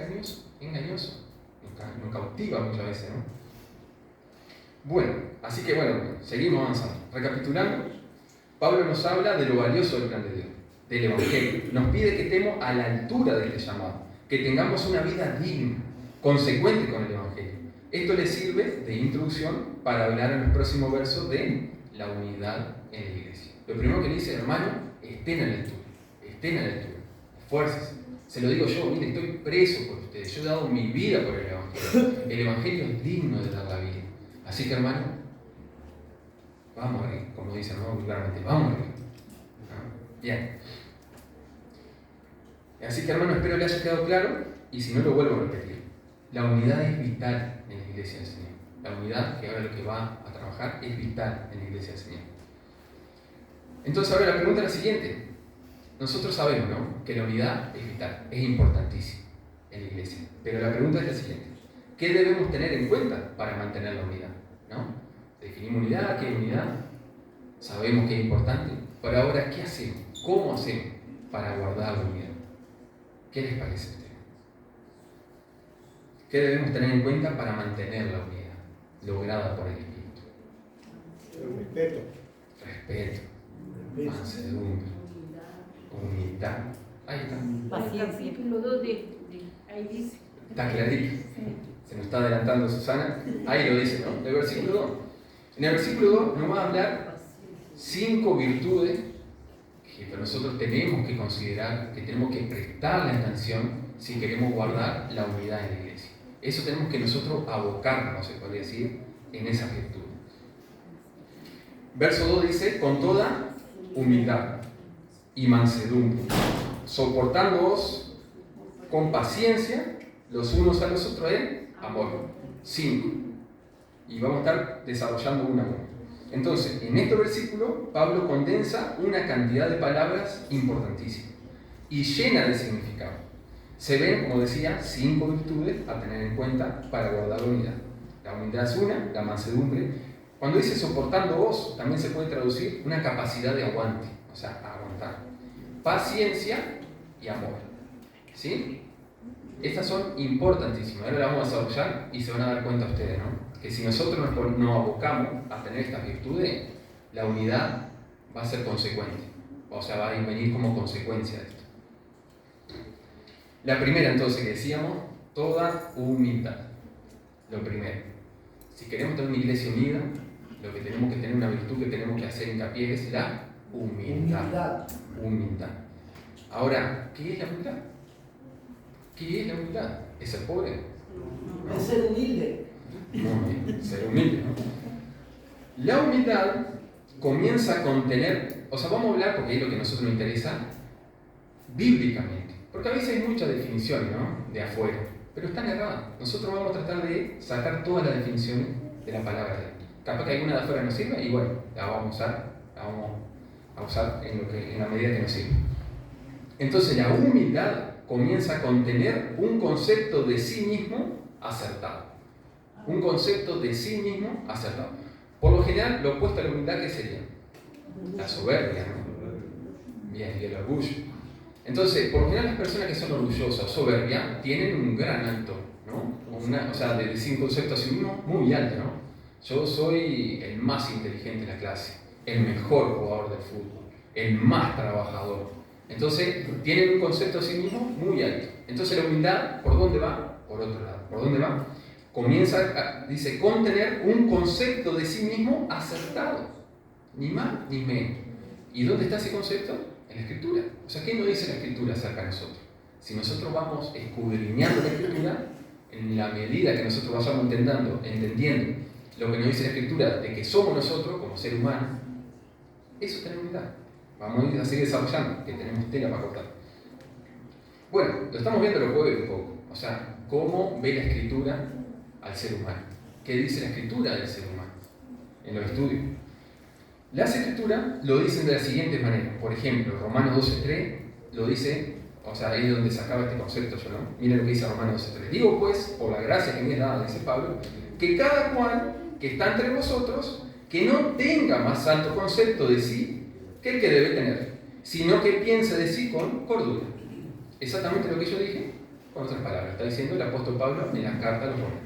engañoso. Nos cautiva muchas veces, ¿no? Bueno, así que seguimos avanzando. Recapitulando, Pablo nos habla de lo valioso del plan de Dios, del Evangelio. Nos pide que estemos a la altura de este llamado, que tengamos una vida digna, consecuente con el Evangelio. Esto le sirve de introducción para hablar en los próximos versos de la unidad en la iglesia. Lo primero que le dice, hermano, estén a la altura, esfuércense. Se lo digo yo, mire, estoy preso por ustedes, yo he dado mi vida por el Evangelio. El Evangelio es digno de dar la vida. Así que, hermano, vamos arriba, como dicen, ¿no? Vulgarmente, vamos arriba. Bien. Así que, hermano, espero le haya quedado claro, y si no, lo vuelvo a repetir. La unidad es vital en la iglesia del Señor. La unidad, que ahora lo que va a trabajar, es vital en la iglesia del Señor. Entonces, ahora la pregunta es la siguiente. Nosotros sabemos, ¿no?, que la unidad es vital, es importantísima en la iglesia. Pero la pregunta es la siguiente. ¿Qué debemos tener en cuenta para mantener la unidad? ¿No? Definimos unidad, ¿qué es unidad? Sabemos que es importante. Pero ahora, ¿qué hacemos? ¿Cómo hacemos para guardar la unidad? ¿Qué les parece a ustedes? ¿Qué debemos tener en cuenta para mantener la unidad lograda por el Espíritu? Respeto. Mansedumbre. Humildad. Ahí está. Paciencia. Ahí dice. Está clarito. Se nos está adelantando Susana. Ahí lo dice, ¿no? El versículo 2. En el versículo 2 nos va a hablar 5 virtudes que nosotros tenemos que considerar, que tenemos que prestarle atención si queremos guardar la unidad en la iglesia. Eso tenemos que nosotros abocarnos, se podría decir, en esa virtud. Verso 2 dice, con toda humildad. y mansedumbre, soportándoos con paciencia los unos a los otros en amor. 5. Y vamos a estar desarrollando uno a uno. Entonces, en este versículo, Pablo condensa una cantidad de palabras importantísimas y llena de significado. Se ven, como decía, 5 virtudes a tener en cuenta para guardar la unidad. La humildad es una, la mansedumbre. Cuando dice soportándoos, también se puede traducir una capacidad de aguante, o sea, aguantar. Paciencia y amor. ¿Sí? Estas son importantísimas. Ahora las vamos a desarrollar y se van a dar cuenta ustedes, ¿no? Que si nosotros nos abocamos a tener estas virtudes, la unidad va a ser consecuente. O sea, va a venir como consecuencia de esto. La primera, entonces, que decíamos, toda humildad. Lo primero. Si queremos tener una iglesia unida, lo que tenemos que tener, una virtud que tenemos que hacer hincapié es la humildad. Humildad. Ahora, ¿qué es la humildad? ¿Qué es la humildad? ¿Es ser pobre? Es ser humilde. Muy bien, ser humilde, ¿no? La humildad comienza a contener, o sea, vamos a hablar, porque es lo que a nosotros nos interesa, bíblicamente. Porque a veces hay muchas definiciones, ¿no? De afuera, pero están erradas. Nosotros vamos a tratar de sacar todas las definiciones de la palabra de Dios. Capaz que alguna de afuera nos sirva y bueno, la vamos a usar en la medida que nos sirva. Entonces la humildad comienza a contener un concepto de sí mismo acertado. Un concepto de sí mismo acertado. Por lo general, lo opuesto a la humildad, ¿qué sería? La soberbia, ¿no? Bien, y el orgullo. Entonces, por lo general, las personas que son orgullosas o soberbias tienen un gran alto, ¿no? O sea, de decir un concepto a sí mismo muy alto, ¿no? Yo soy el más inteligente de la clase, el mejor jugador de fútbol, el más trabajador. Entonces, tienen un concepto a sí mismo muy alto. Entonces, la humildad, ¿por dónde va? Por otro lado. ¿Por dónde va? Comienza, dice, contener un concepto de sí mismo acertado. Ni más ni menos. ¿Y dónde está ese concepto? En la Escritura. O sea, ¿qué nos dice la Escritura acerca de nosotros? Si nosotros vamos escudriñando la Escritura, en la medida que nosotros vayamos entendiendo lo que nos dice la Escritura de que somos nosotros como seres humanos, eso es tener humildad. Vamos a seguir desarrollando, que tenemos tela para cortar. Bueno, lo estamos viendo los jueves un poco. O sea, cómo ve la Escritura al ser humano. ¿Qué dice la Escritura del ser humano? En los estudios. Las Escrituras lo dicen de la siguiente manera. Por ejemplo, Romanos 12:3 lo dice, o sea, ahí es donde se acaba este concepto yo, ¿no? Miren lo que dice Romanos 12:3. Digo pues, por la gracia que me es dada, dice Pablo, que cada cual que está entre vosotros, que no tenga más alto concepto de sí que el que debe tener, sino que piense de sí con cordura. Exactamente lo que yo dije, con otras palabras, está diciendo el apóstol Pablo en la carta a los Romanos.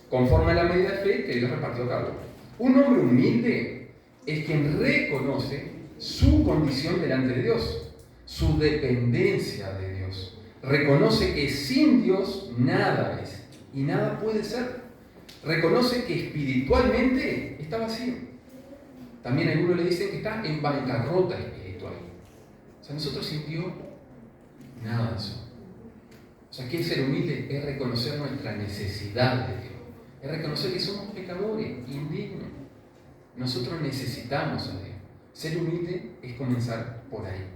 Conforme a la medida de fe que Dios repartió a cada uno. Un hombre humilde es quien reconoce su condición delante de Dios, su dependencia de Dios. Reconoce que sin Dios nada es y nada puede ser. Reconoce que espiritualmente está vacío. También algunos le dicen que está en bancarrota espiritual. O sea, nosotros sin Dios, nada de eso. O sea, que ser humilde es reconocer nuestra necesidad de Dios. Es reconocer que somos pecadores, indignos. Nosotros necesitamos a Dios. Ser humilde es comenzar por ahí.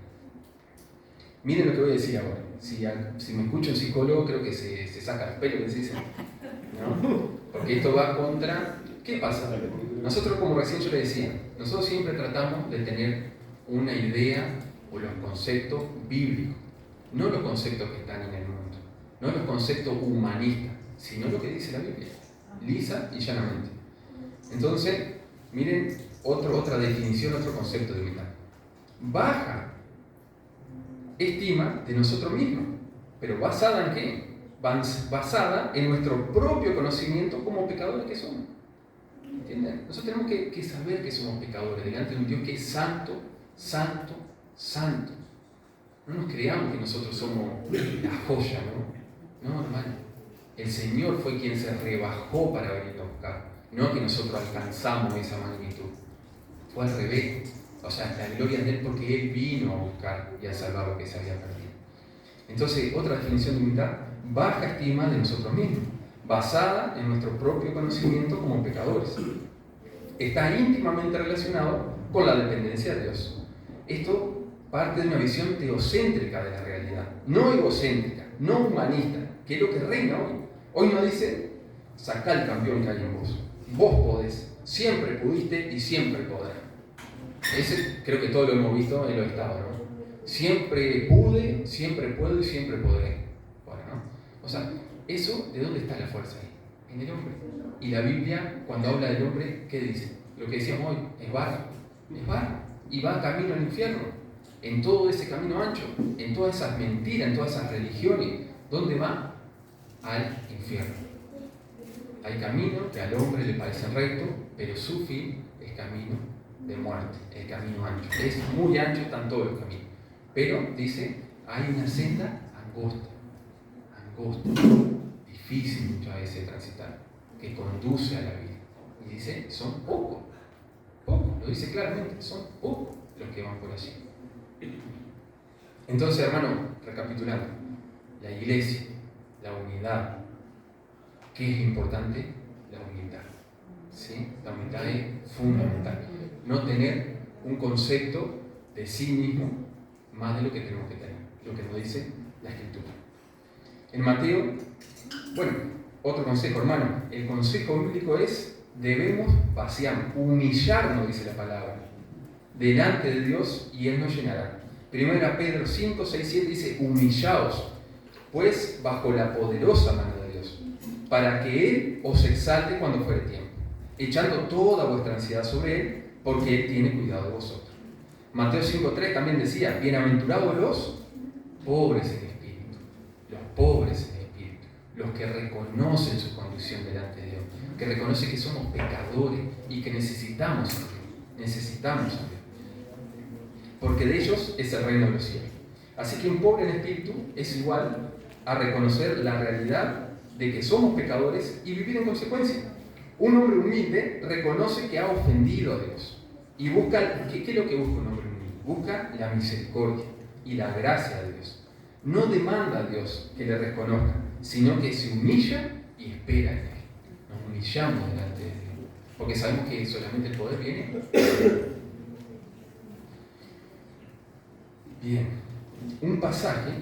Miren lo que voy a decir ahora. Si me escucha un psicólogo, creo que se saca el pelo, que se dice, ¿no? Porque esto va contra... ¿Qué pasa? Nosotros, como recién yo le decía, nosotros siempre tratamos de tener una idea o los conceptos bíblicos, no los conceptos que están en el mundo, no los conceptos humanistas, sino lo que dice la Biblia, lisa y llanamente. Entonces, miren otra definición, otro concepto de humildad. Baja estima de nosotros mismos, pero ¿basada en qué? Basada en nuestro propio conocimiento como pecadores que somos. ¿Entienden? Nosotros tenemos que saber que somos pecadores delante de un Dios que es santo, santo, santo. No nos creamos que nosotros somos la joya, ¿no? No, hermano. El Señor fue quien se rebajó para venir a buscar, no que nosotros alcanzamos esa magnitud. Fue al revés. O sea, la gloria de Él porque Él vino a buscar y a salvar lo que se había perdido. Entonces, otra definición de humildad, baja estima de nosotros mismos, basada en nuestro propio conocimiento como pecadores. Está íntimamente relacionado con la dependencia de Dios. Esto parte de una visión teocéntrica de la realidad, no egocéntrica, no humanista, que es lo que reina hoy. Hoy nos dice, sacá el campeón que hay en vos. Vos podés, siempre pudiste y siempre podrás. Ese creo que todos lo hemos visto en los estados, ¿no? Siempre pude, siempre puedo y siempre podré. Bueno, ¿no? O sea, eso, ¿de dónde está la fuerza ahí? En el hombre. Y la Biblia, cuando habla del hombre, ¿qué dice? Lo que decíamos hoy, es barro. Es barro. Y va camino al infierno. En todo ese camino ancho, en todas esas mentiras, en todas esas religiones, ¿dónde va? Al infierno. Hay camino que al hombre le parecen recto, pero su fin es camino de muerte, el camino ancho. Es muy ancho, están todos los caminos. Pero, dice, hay una senda angosta, difícil muchas veces de transitar, que conduce a la vida. Y dice, son pocos, lo dice claramente, son pocos los que van por allí. Entonces, hermano, recapitulando, la iglesia, la unidad, ¿qué es importante? La humildad. ¿Sí? La humildad es fundamental. No tener un concepto de sí mismo más de lo que tenemos que tener, lo que nos dice la Escritura. En Mateo, bueno, otro consejo, hermano, el consejo bíblico es, debemos vaciar, humillarnos, dice la palabra, delante de Dios y Él nos llenará. Primera Pedro 5, 6, 7 dice, humillaos, pues bajo la poderosa mano de Dios, para que Él os exalte cuando fuere tiempo, echando toda vuestra ansiedad sobre Él, porque Él tiene cuidado de vosotros. Mateo 5.3 también decía, bienaventurados los pobres en espíritu, los pobres en espíritu, los que reconocen su condición delante de Dios, que reconocen que somos pecadores y que necesitamos a Dios, porque de ellos es el reino de los cielos. Así que un pobre en espíritu es igual a reconocer la realidad de que somos pecadores y vivir en consecuencia. Un hombre humilde reconoce que ha ofendido a Dios. Y busca, ¿qué es lo que busca un hombre humilde? Busca la misericordia y la gracia de Dios. No demanda a Dios que le reconozca, sino que se humilla y espera en Él. Nos humillamos delante de Dios, porque sabemos que solamente el poder viene. Bien, un pasaje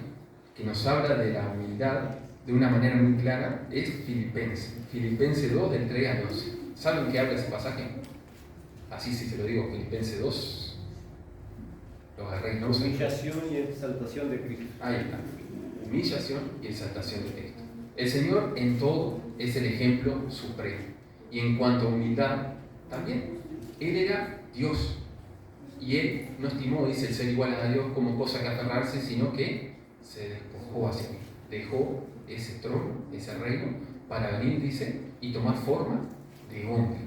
que nos habla de la humildad de una manera muy clara es Filipenses 2, del 3 al 12. ¿Saben qué habla ese pasaje? Así sí se lo digo, Filipenses 2, lo agarré, ¿no? Humillación y exaltación de Cristo. Ahí está, humillación y exaltación de Cristo. El Señor en todo es el ejemplo supremo. Y en cuanto a humildad, también. Él era Dios. Y Él no estimó, dice, el ser igual a Dios como cosa que aferrarse, sino que se despojó a sí mismo. Dejó ese trono, ese reino, para venir, dice, y tomar forma de hombre,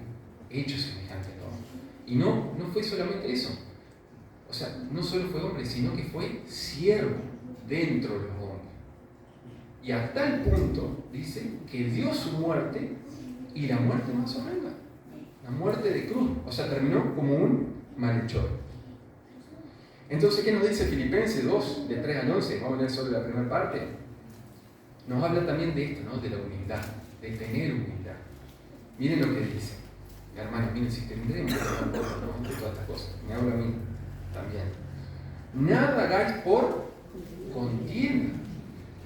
hecho semejante a hombre. Y no fue solamente eso. O sea, no solo fue hombre, sino que fue siervo dentro de los hombres. Y a tal punto, dice, que dio su muerte, y la muerte más horrenda, la muerte de cruz. O sea, terminó como un malhechor. Entonces, ¿qué nos dice Filipenses 2, de 3 al 11? Vamos a leer solo la primera parte. Nos habla también de esto, ¿no? De la humildad, de tener humildad. Miren lo que dice. Hermanos, miren, si tendremos que hablar, ¿no? De todas estas cosas. Me habla a mí también. Nada hagáis por contienda.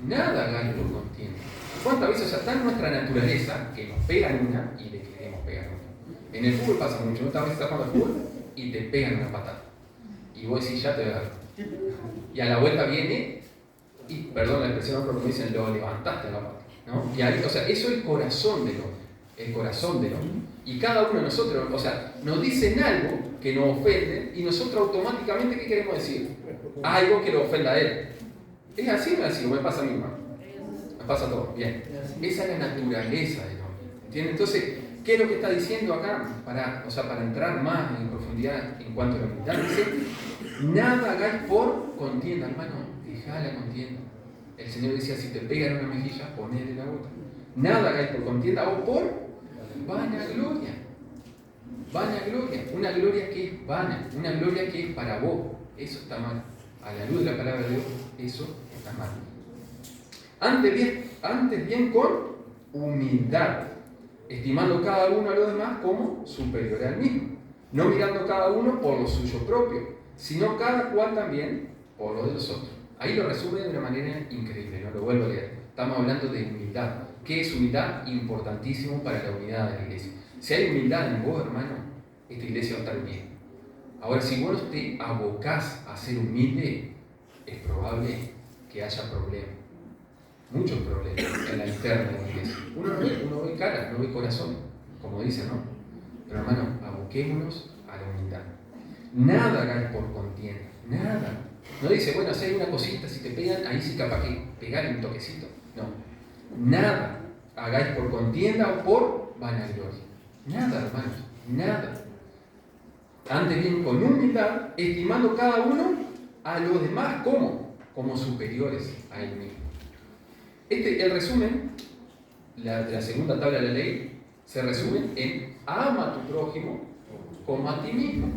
Nada hagáis por contienda. ¿Cuántas veces, o sea, está en nuestra naturaleza que nos pegan una y le queremos pegar una? En el fútbol pasa mucho, ¿no? Tal vez estás jugando al fútbol y te pegan una patada. Y vos decís, ya te agarro. Y a la vuelta viene y, perdón la expresión, pero me dicen, lo levantaste la pata, ¿no? Y ahí, o sea, eso es el corazón del hombre. El corazón del hombre. Y cada uno de nosotros, o sea, nos dicen algo que nos ofende y nosotros automáticamente, ¿qué queremos decir? Algo que lo ofenda a él. ¿Es así o no es así? ¿O me pasa a mí, hermano? Me pasa a todos. Bien. Esa es la naturaleza del hombre. ¿Entienden? Entonces, ¿qué es lo que está diciendo acá? Para entrar más en profundidad en cuanto a la humildad, dice, nada hagáis por contienda, hermano, dejá la contienda. El Señor decía, si te pegan una mejilla, ponele la otra. Nada hagáis por contienda o por vanagloria. Vanagloria, una gloria que es vana, una gloria que es para vos. Eso está mal. A la luz de la palabra de Dios, eso está mal. Antes bien con humildad, estimando cada uno a los demás como superior al mismo, no mirando cada uno por lo suyo propio, sino cada cual también por lo de los otros. Ahí lo resume de una manera increíble, ¿no? Lo vuelvo a leer. Estamos hablando de humildad. ¿Qué es humildad? Importantísimo para la unidad de la iglesia. Si hay humildad en vos, hermano, esta iglesia va a estar bien. Ahora, si vos no te abocás a ser humilde, es probable que haya problemas. Muchos problemas en la interna de la iglesia. Uno ve cara, no ve corazón, como dicen, ¿no? Pero hermano, aboquémonos a la humildad. Nada hagáis por contienda, nada. No dice, bueno, si hay una cosita, si te pegan, ahí sí capaz que pegarle un toquecito. No. Nada hagáis por contienda o por vanagloria. Nada, hermanos, nada. Antes bien, con humildad, estimando cada uno a los demás como superiores a él mismo. El resumen de la segunda tabla de la ley se resume en ama a tu prójimo como a ti mismo.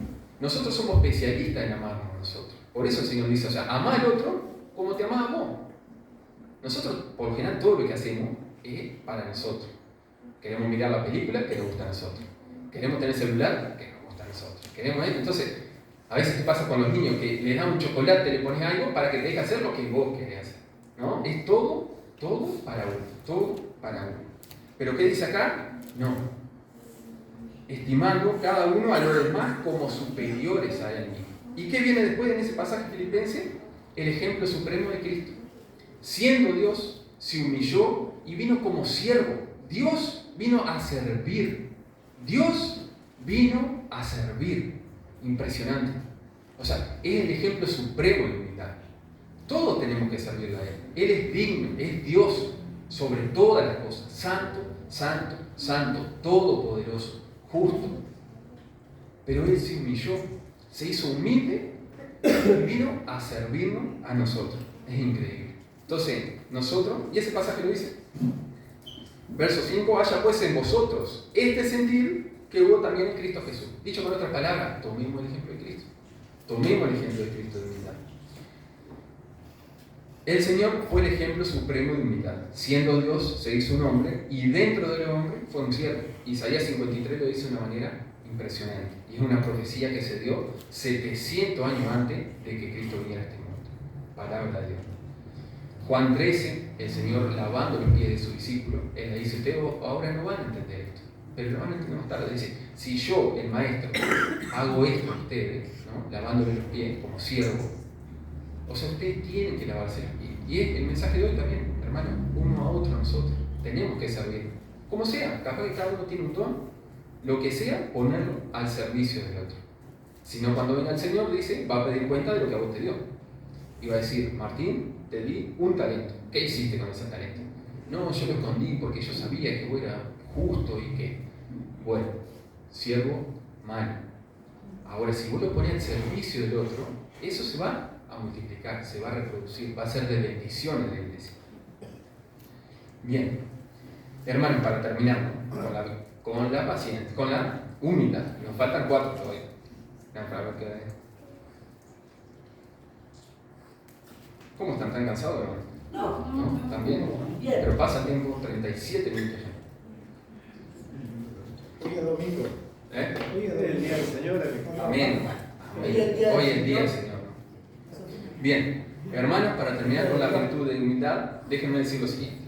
Nosotros somos especialistas en amarnos a nosotros. Por eso el Señor dice, o sea, ama al otro como te amás a vos. Nosotros, por lo general, todo lo que hacemos es para nosotros. Queremos mirar la película que nos gusta a nosotros. Queremos tener celular que nos gusta a nosotros. Queremos esto. Entonces, a veces te pasa con los niños que le dan un chocolate, le pones algo para que te deje hacer lo que vos querés hacer. ¿No? Es todo para uno. Todo para uno. Pero ¿qué dice acá? No. Estimando cada uno a los demás como superiores a él mismo. ¿Y qué viene después en ese pasaje filipense? El ejemplo supremo de Cristo. Siendo Dios, se humilló y vino como siervo. Dios vino a servir. Dios vino a servir. Impresionante. O sea, es el ejemplo supremo de humildad. Todos tenemos que servirle a Él. Él es digno, es Dios sobre todas las cosas. Santo, santo, santo, todopoderoso, justo. Pero Él se humilló, se hizo humilde y vino a servirnos a nosotros. Es increíble. Entonces, nosotros, y ese pasaje lo dice, verso 5, haya pues en vosotros este sentir que hubo también en Cristo Jesús. Dicho con otras palabras, tomemos el ejemplo de Cristo. Tomemos el ejemplo de Cristo de humildad. El Señor fue el ejemplo supremo de humildad. Siendo Dios, se hizo un hombre y dentro del hombre fue un siervo. Isaías 53 lo dice de una manera impresionante. Y es una profecía que se dio 700 años antes de que Cristo viniera a este mundo. Palabra de Dios. Juan 13, el Señor lavando los pies de sus discípulos, Él le dice, ustedes ahora no van a entender esto, pero lo van a entender más tarde. Dice, si yo, el maestro, hago esto a ustedes, ¿no? Lavándole los pies como siervo, o sea, ustedes tienen que lavarse los pies. Y es el mensaje de hoy también, hermano, uno a otro nosotros. Tenemos que servir. Como sea, capaz que cada uno tiene un don, lo que sea, ponerlo al servicio del otro. Si no, cuando venga el Señor, dice, va a pedir cuenta de lo que a vos te dio. Y va a decir, Martín, te di un talento. ¿Qué hiciste con ese talento? No, yo lo escondí porque yo sabía que vos eras justo y que, bueno, siervo malo. Ahora, si vos lo pones al servicio del otro, eso se va a multiplicar, se va a reproducir, va a ser de bendición en la iglesia. Bien, hermanos, para terminar con la paciencia, con la humildad, nos faltan 4 todavía. ¿Cómo están? ¿Tan cansados, hermano? No. ¿Están bien? Bien. Pero pasa tiempo 37 minutos ya. Hoy es domingo. Hoy es el día del Señor. Amén. Hoy es el día del Hoy es el día del Señor. Señor. Bien, hermanos, para terminar con la virtud de humildad, déjenme decir lo siguiente.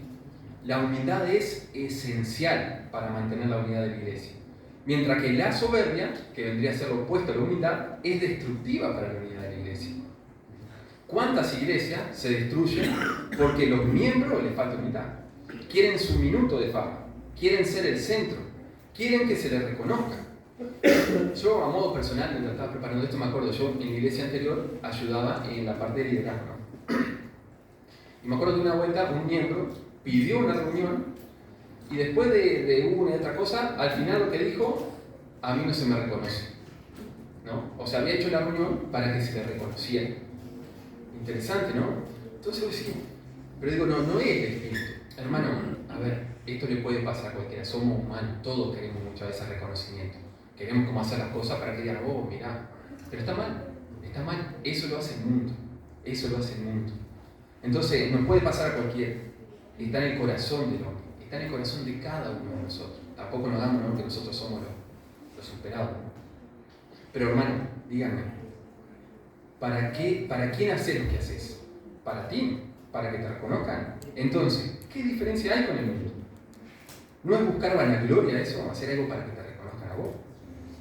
La humildad es esencial para mantener la unidad de la iglesia. Mientras que la soberbia, que vendría a ser lo opuesto a la humildad, es destructiva para la unidad de la iglesia. ¿Cuántas iglesias se destruyen porque los miembros les falta humildad? Quieren su minuto de fama, quieren ser el centro, quieren que se les reconozca. Yo, a modo personal, mientras estaba preparando esto, me acuerdo, yo en la iglesia anterior ayudaba en la parte de liderazgo, ¿no? Y me acuerdo que una vuelta un miembro pidió una reunión y después de una y otra cosa, al final lo que dijo, a mí no se me reconoce, ¿no? O sea, había hecho la reunión para que se le reconociera. Interesante, ¿no? Entonces sí, pero digo, no es el espíritu. Hermano, a ver, esto le puede pasar a cualquiera, somos humanos, todos queremos muchas veces reconocimiento. Queremos cómo hacer las cosas para que digan, oh, mirá, pero está mal, eso lo hace el mundo, Entonces, nos puede pasar a cualquiera, está en el corazón del hombre, está en el corazón de cada uno de nosotros. Tampoco nos damos, ¿no?, que nosotros somos los superados, ¿no? Pero hermano, díganme, ¿Para quién haces lo que haces? Para ti, para que te reconozcan. Entonces, ¿qué diferencia hay con el mundo? ¿No es buscar vanagloria eso, hacer algo para que te reconozcan a vos?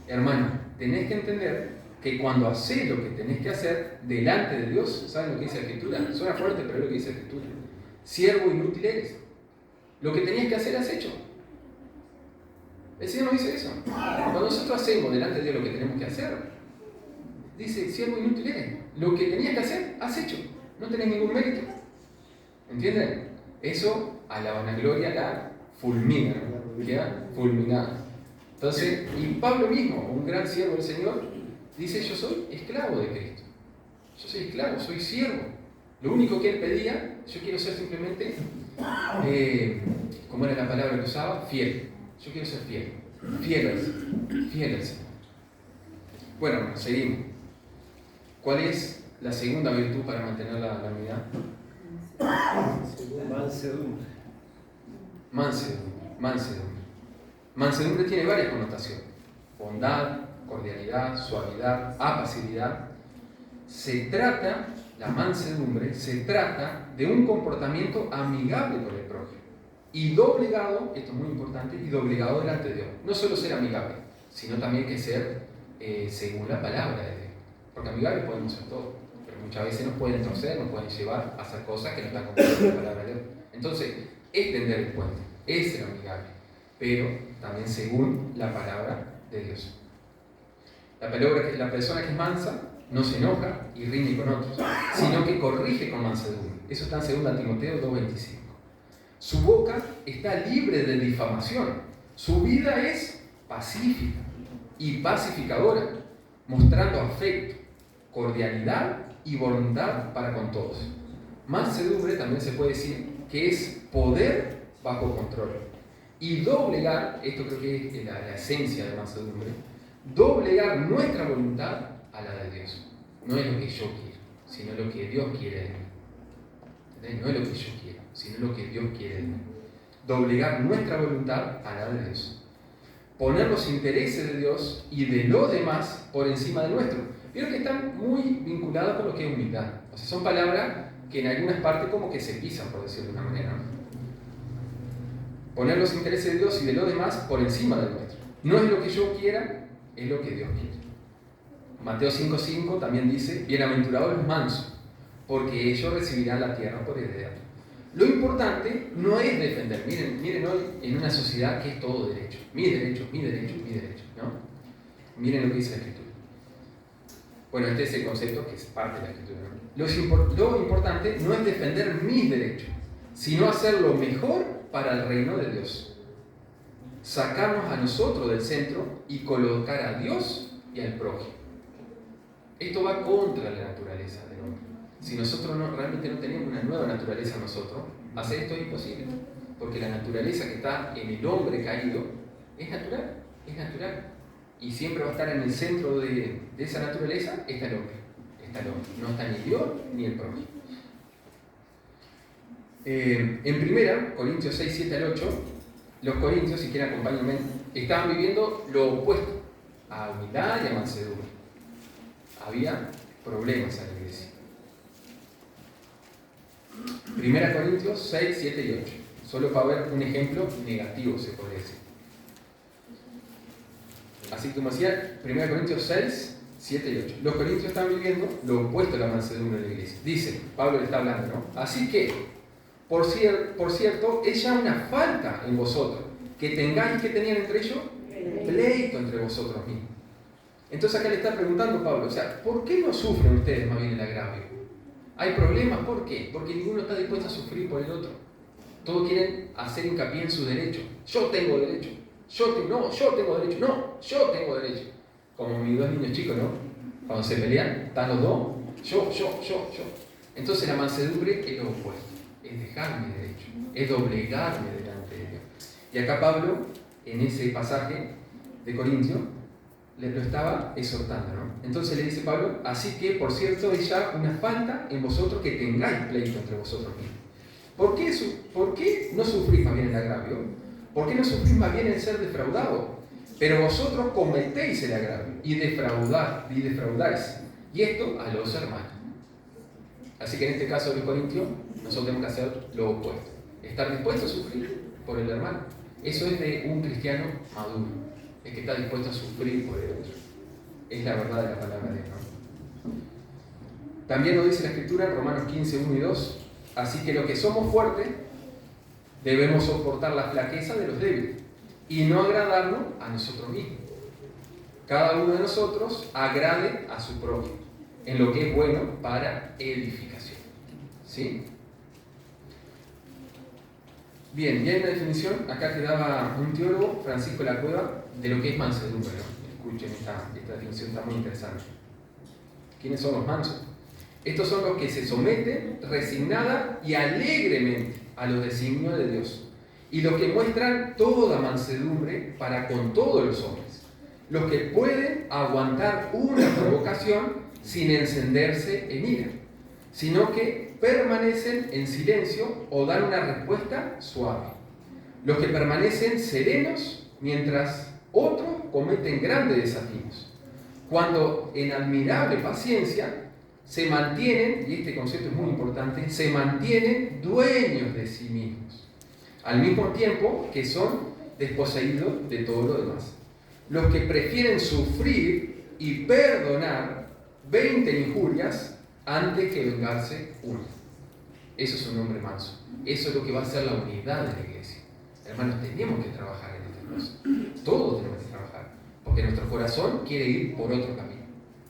Hermano, tenés que entender que cuando haces lo que tenés que hacer delante de Dios, ¿saben lo que dice la Escritura? Suena fuerte, pero es lo que dice la Escritura. Siervo inútil eres. Lo que tenías que hacer has hecho. El Señor nos dice eso. Cuando nosotros hacemos delante de Dios lo que tenemos que hacer, dice, siervo inútil eres. Lo que tenías que hacer, has hecho. No tenés ningún mérito. ¿Entienden? Eso a la vanagloria la fulmina, ¿no? Queda fulminada. Entonces, y Pablo mismo, un gran siervo del Señor, dice, yo soy esclavo de Cristo. Yo soy esclavo, soy siervo. Lo único que él pedía, yo quiero ser simplemente, ¿cómo era la palabra que usaba? Fiel. Yo quiero ser fiel. Fiel al Señor. Bueno, seguimos. ¿Cuál es la segunda virtud para mantener la unidad? Mansedumbre. Mansedumbre. Mansedumbre tiene varias connotaciones. Bondad, cordialidad, suavidad, apacibilidad. La mansedumbre se trata de un comportamiento amigable con el prójimo. Y doblegado, esto es muy importante, y doblegado delante de Dios. No solo ser amigable, sino también que ser según la palabra de Dios. Porque amigable podemos ser todos, pero muchas veces nos pueden torcer, nos pueden llevar a hacer cosas que no están conformes con la palabra de Dios. Entonces, es tender el puente, es ser amigable, pero también según la palabra de Dios. La persona que es mansa no se enoja y rinde con otros, sino que corrige con mansedumbre. Eso está en 2 Timoteo 2:25. Su boca está libre de difamación. Su vida es pacífica y pacificadora, mostrando afecto, cordialidad y voluntad para con todos. Mansedumbre también se puede decir que es poder bajo control. Y doblegar, esto creo que es la esencia de mansedumbre, doblegar nuestra voluntad a la de Dios. No es lo que yo quiero, sino lo que Dios quiere de mí. No es lo que yo quiero, sino lo que Dios quiere de mí. Doblegar nuestra voluntad a la de Dios. Poner los intereses de Dios y de los demás por encima de nuestro. Vieron que están muy vinculados con lo que es humildad. O sea, son palabras que en algunas partes como que se pisan, por decirlo de una manera, ¿no? Poner los intereses de Dios y de los demás por encima de nuestro. No es lo que yo quiera, es lo que Dios quiere. Mateo 5:5 también dice, bienaventurados los mansos, porque ellos recibirán la tierra por heredad. Lo importante no es defender. Miren hoy en una sociedad que es todo derecho. Mi derecho, ¿no? Miren lo que dice la Escritura. Bueno, este es el concepto que es parte de la Escritura, ¿no? Lo importante no es defender mis derechos, sino hacer lo mejor para el reino de Dios. Sacarnos a nosotros del centro y colocar a Dios y al prójimo. Esto va contra la naturaleza del hombre. Si nosotros realmente no tenemos una nueva naturaleza en nosotros, hacer esto es imposible. Porque la naturaleza que está en el hombre caído es natural. Y siempre va a estar en el centro de esa naturaleza, está el hombre. No está ni Dios ni el prójimo. En 1 Corintios 6, 7 al 8, los corintios, si quieren acompáñenme, estaban viviendo lo opuesto a humildad y a mansedumbre. Había problemas en la iglesia. 1 Corintios 6, 7 y 8. Solo para ver un ejemplo negativo, se podría decir. Así como decía, 1 Corintios 6, 7 y 8. Los corintios están viviendo lo opuesto a la mansedumbre de la iglesia. Dice, Pablo le está hablando, ¿no? Así que, por cierto, es ya una falta en vosotros que tengáis que tener entre ellos pleito entre vosotros mismos. Entonces acá le está preguntando Pablo, o sea, ¿por qué no sufren ustedes más bien el agravio? ¿Hay problemas? ¿Por qué? Porque ninguno está dispuesto a sufrir por el otro. Todos quieren hacer hincapié en su derecho. Yo tengo derecho. Yo tengo derecho. Como mis dos niños chicos, ¿no? Cuando se pelean, están los dos. Yo. Entonces la mansedumbre es lo opuesto. Es dejar mi derecho. Es doblegarme delante de Dios. Y acá Pablo, en ese pasaje de Corintios, lo estaba exhortando, ¿no? Entonces le dice Pablo, así que, por cierto, es ya una falta en vosotros que tengáis pleito entre vosotros mismos. ¿Por qué no sufrís más bien el agravio? ¿Por qué no sufrís más bien el ser defraudado? Pero vosotros cometéis el agravio y defraudáis. Y esto a los hermanos. Así que en este caso de los Corintios, nosotros tenemos que hacer lo opuesto. Estar dispuesto a sufrir por el hermano. Eso es de un cristiano maduro, el que está dispuesto a sufrir por el otro. Es la verdad de la palabra de Dios, ¿no? También nos dice la Escritura en Romanos 15, 1 y 2, así que los que somos fuertes debemos soportar la flaqueza de los débiles y no agradarnos a nosotros mismos. Cada uno de nosotros agrade a su prójimo en lo que es bueno para edificación. ¿Sí? Bien, ya hay una definición, acá que daba un teólogo, Francisco de la Cueva, de lo que es mansedumbre, ¿no? Escuchen, esta definición está muy interesante. ¿Quiénes son los mansos? Estos son los que se someten resignada y alegremente a los designios de Dios, y los que muestran toda mansedumbre para con todos los hombres, los que pueden aguantar una provocación sin encenderse en ira, sino que permanecen en silencio o dan una respuesta suave, los que permanecen serenos mientras otros cometen grandes desafíos, cuando en admirable paciencia se mantienen, y este concepto es muy importante, se mantienen dueños de sí mismos, al mismo tiempo que son desposeídos de todo lo demás. Los que prefieren sufrir y perdonar 20 injurias antes que vengarse una. Eso es un hombre manso. Eso es lo que va a ser la unidad de la iglesia. Hermanos, tenemos que trabajar en estas cosas. Todos tenemos que trabajar, porque nuestro corazón quiere ir por otro camino.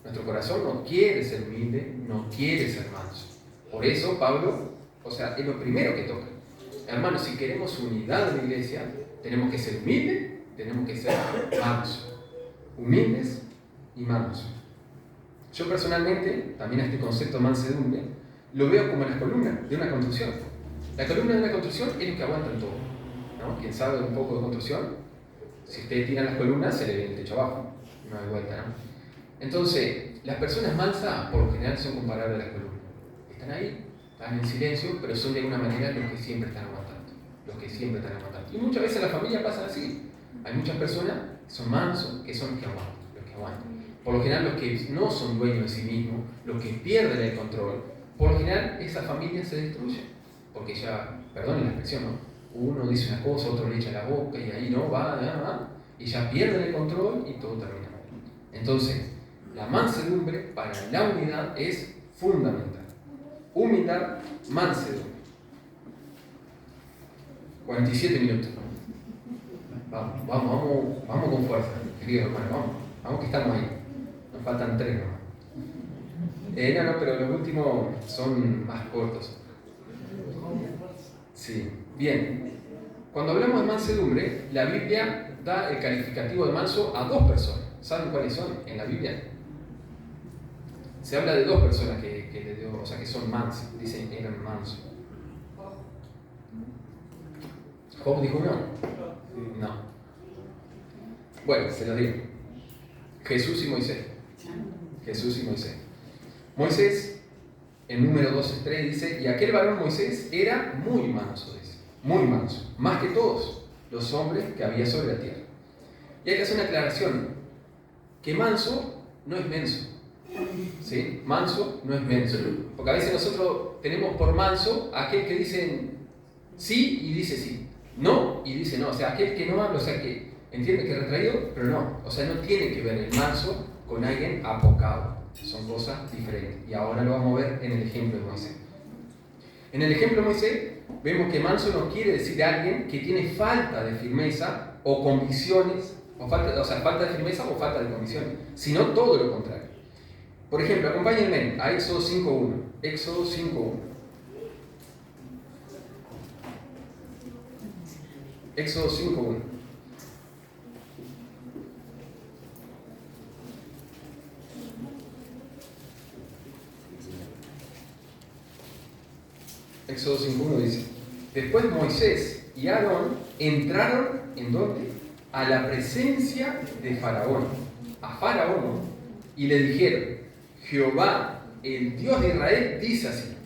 Nuestro corazón no quiere ser humilde, no quiere ser manso. Por eso Pablo, es lo primero que toca. Hermanos, si queremos unidad en la iglesia, tenemos que ser humildes, tenemos que ser mansos. Humildes y mansos. Yo personalmente, también a este concepto de mansedumbre, lo veo como las columnas de una construcción. La columna de una construcción es lo que aguantan todo, ¿no? Quien sabe un poco de construcción, si ustedes tiran las columnas, se le ve el techo abajo, no hay vuelta, ¿no? Entonces, las personas mansas, por lo general, son comparables a las columnas. Están ahí, están en silencio, pero son de alguna manera los que siempre están aguantando. Los que siempre están aguantando. Y muchas veces la familia pasa así. Hay muchas personas que son mansos, que son los que aguantan. Por lo general, los que no son dueños de sí mismos, los que pierden el control, por lo general, esa familia se destruye. Porque ya, perdonen la expresión, ¿no? Uno dice una cosa, otro le echa la boca y ahí no, va, y ya pierden el control y todo termina mal. Entonces, la mansedumbre para la unidad es fundamental. Humildad, mansedumbre. 47 minutos. Vamos con fuerza, queridos hermanos, vamos que estamos ahí. Nos faltan 3 nomás. No, pero los últimos son más cortos. Sí, bien. Cuando hablamos de mansedumbre, la Biblia da el calificativo de manso a 2 personas. ¿Saben cuáles son en la Biblia? Se habla de 2 personas que le dio, que son mansos, dicen eran mansos. ¿Job dijo no? No. Bueno, se los digo. Jesús y Moisés. Jesús y Moisés. Moisés, en número 12:3 dice, y aquel varón Moisés era muy manso, dice, muy manso, más que todos los hombres que había sobre la tierra. Y hay que hacer una aclaración, que manso no es menso. ¿Sí? Manso no es menso. Porque a veces nosotros tenemos por manso a aquel que dice sí y dice sí, no y dice no. O sea, aquel que no habla, que entiende que es retraído, pero no. No tiene que ver el manso con alguien apocado. Son cosas diferentes. Y ahora lo vamos a ver en el ejemplo de Moisés. En el ejemplo de Moisés, vemos que manso no quiere decir alguien que tiene falta de firmeza o convicciones, falta de firmeza o falta de convicciones, sino todo lo contrario. Por ejemplo, acompáñenme a Éxodo 5.1. Éxodo 5.1. Éxodo 5.1. Éxodo 5.1 dice, después Moisés y Aarón entraron, ¿en dónde? A la presencia de Faraón, a Faraón, y le dijeron, Jehová, el Dios de Israel, dice así,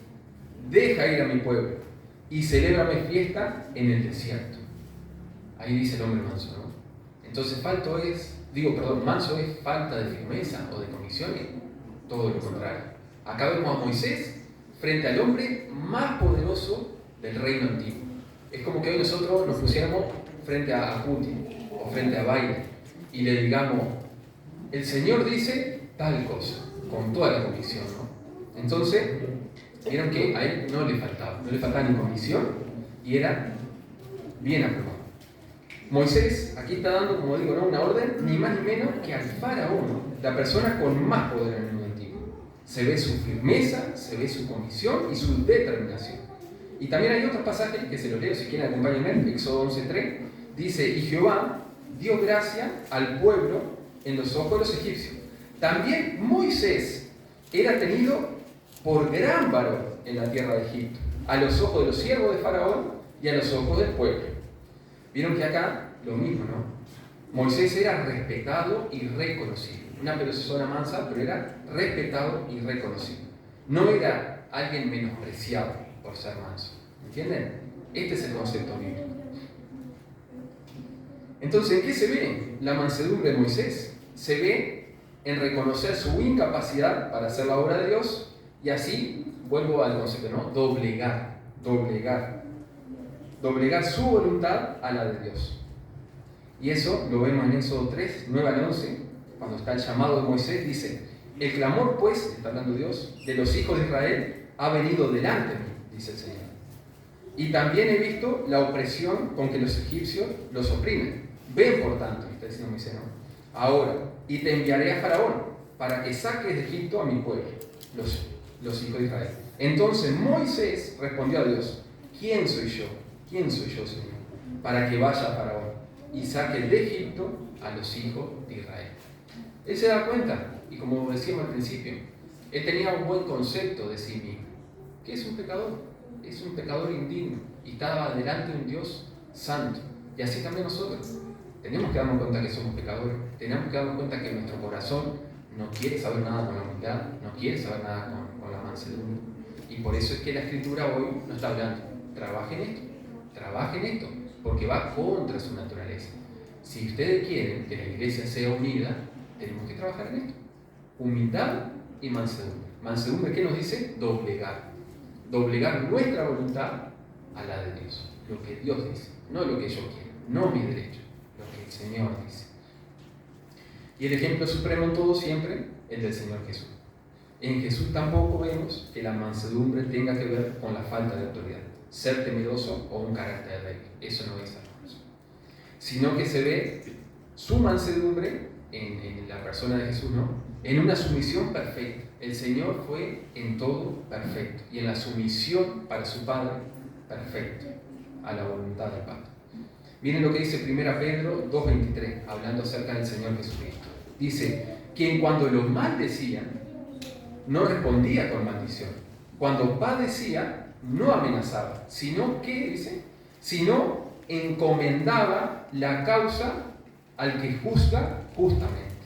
deja ir a mi pueblo y celébrame fiesta en el desierto. Ahí dice el hombre manso, ¿no? Entonces manso es falta de firmeza o de convicciones. todo lo contrario. Acá vemos a Moisés frente al hombre más poderoso del reino antiguo. Es como que hoy nosotros nos pusiéramos frente a Putin o frente a Biden y le digamos, el Señor dice tal cosa, con toda la convicción, ¿no? Entonces, vieron que a él no le faltaba ni convicción y era bien aprobado. Moisés aquí está dando, como digo, ¿no?, una orden ni más ni menos que al faraón, ¿no?, la persona con más poder en el mundo antiguo. Se ve su firmeza, se ve su convicción y su determinación. Y también hay otros pasajes que se los leo si quieren acompañarme. Éxodo 11:3 dice, y Jehová dio gracia al pueblo en los ojos de los egipcios. También Moisés era tenido por gran varón en la tierra de Egipto, a los ojos de los siervos de Faraón y a los ojos del pueblo. Vieron que acá lo mismo, ¿no? Moisés era respetado y reconocido. Una persona mansa, pero era respetado y reconocido. No era alguien menospreciado por ser manso. ¿Entienden? Este es el concepto bíblico. Entonces, ¿en qué se ve la mansedumbre de Moisés? Se ve en reconocer su incapacidad para hacer la obra de Dios y así, vuelvo al concepto, ¿no? Doblegar su voluntad a la de Dios. Y eso lo vemos en Éxodo 3, 9 al 11, cuando está el llamado de Moisés, dice, el clamor pues, está hablando Dios, de los hijos de Israel ha venido delante de mí, dice el Señor. Y también he visto la opresión con que los egipcios los oprimen. Ven por tanto, está diciendo Moisés, ¿no?, ahora, y te enviaré a Faraón para que saques de Egipto a mi pueblo, los hijos de Israel. Entonces Moisés respondió a Dios, ¿quién soy yo? ¿Quién soy yo, Señor? Para que vaya a Faraón y saque de Egipto a los hijos de Israel. Él se da cuenta, y como decíamos al principio, él tenía un buen concepto de sí mismo. ¿Qué es un pecador? Es un pecador indigno y estaba delante de un Dios santo. Y así también nosotros. Tenemos que darnos cuenta que somos pecadores. Tenemos que darnos cuenta que nuestro corazón no quiere saber nada con la humildad, no quiere saber nada con la mansedumbre. Y por eso es que la Escritura hoy nos está hablando. Trabajen esto, porque va contra su naturaleza. Si ustedes quieren que la iglesia sea unida, tenemos que trabajar en esto. Humildad y mansedumbre. Mansedumbre, ¿qué nos dice? Doblegar nuestra voluntad a la de Dios. Lo que Dios dice, no lo que yo quiero, no mi derecho, lo que el Señor dice. Y el ejemplo supremo en todo siempre es del Señor Jesús. En Jesús tampoco vemos que la mansedumbre tenga que ver con la falta de autoridad, ser temeroso o un carácter débil. Eso no es hermoso. Sino que se ve su mansedumbre en la persona de Jesús, ¿no?, en una sumisión perfecta. El Señor fue en todo perfecto y en la sumisión para su Padre perfecto, a la voluntad del Padre. Miren lo que dice 1 Pedro 2:23, hablando acerca del Señor Jesucristo. Dice, quien cuando los maldecían, no respondía con maldición. Cuando padecía, no amenazaba, sino que, dice, sino encomendaba la causa al que juzga justamente.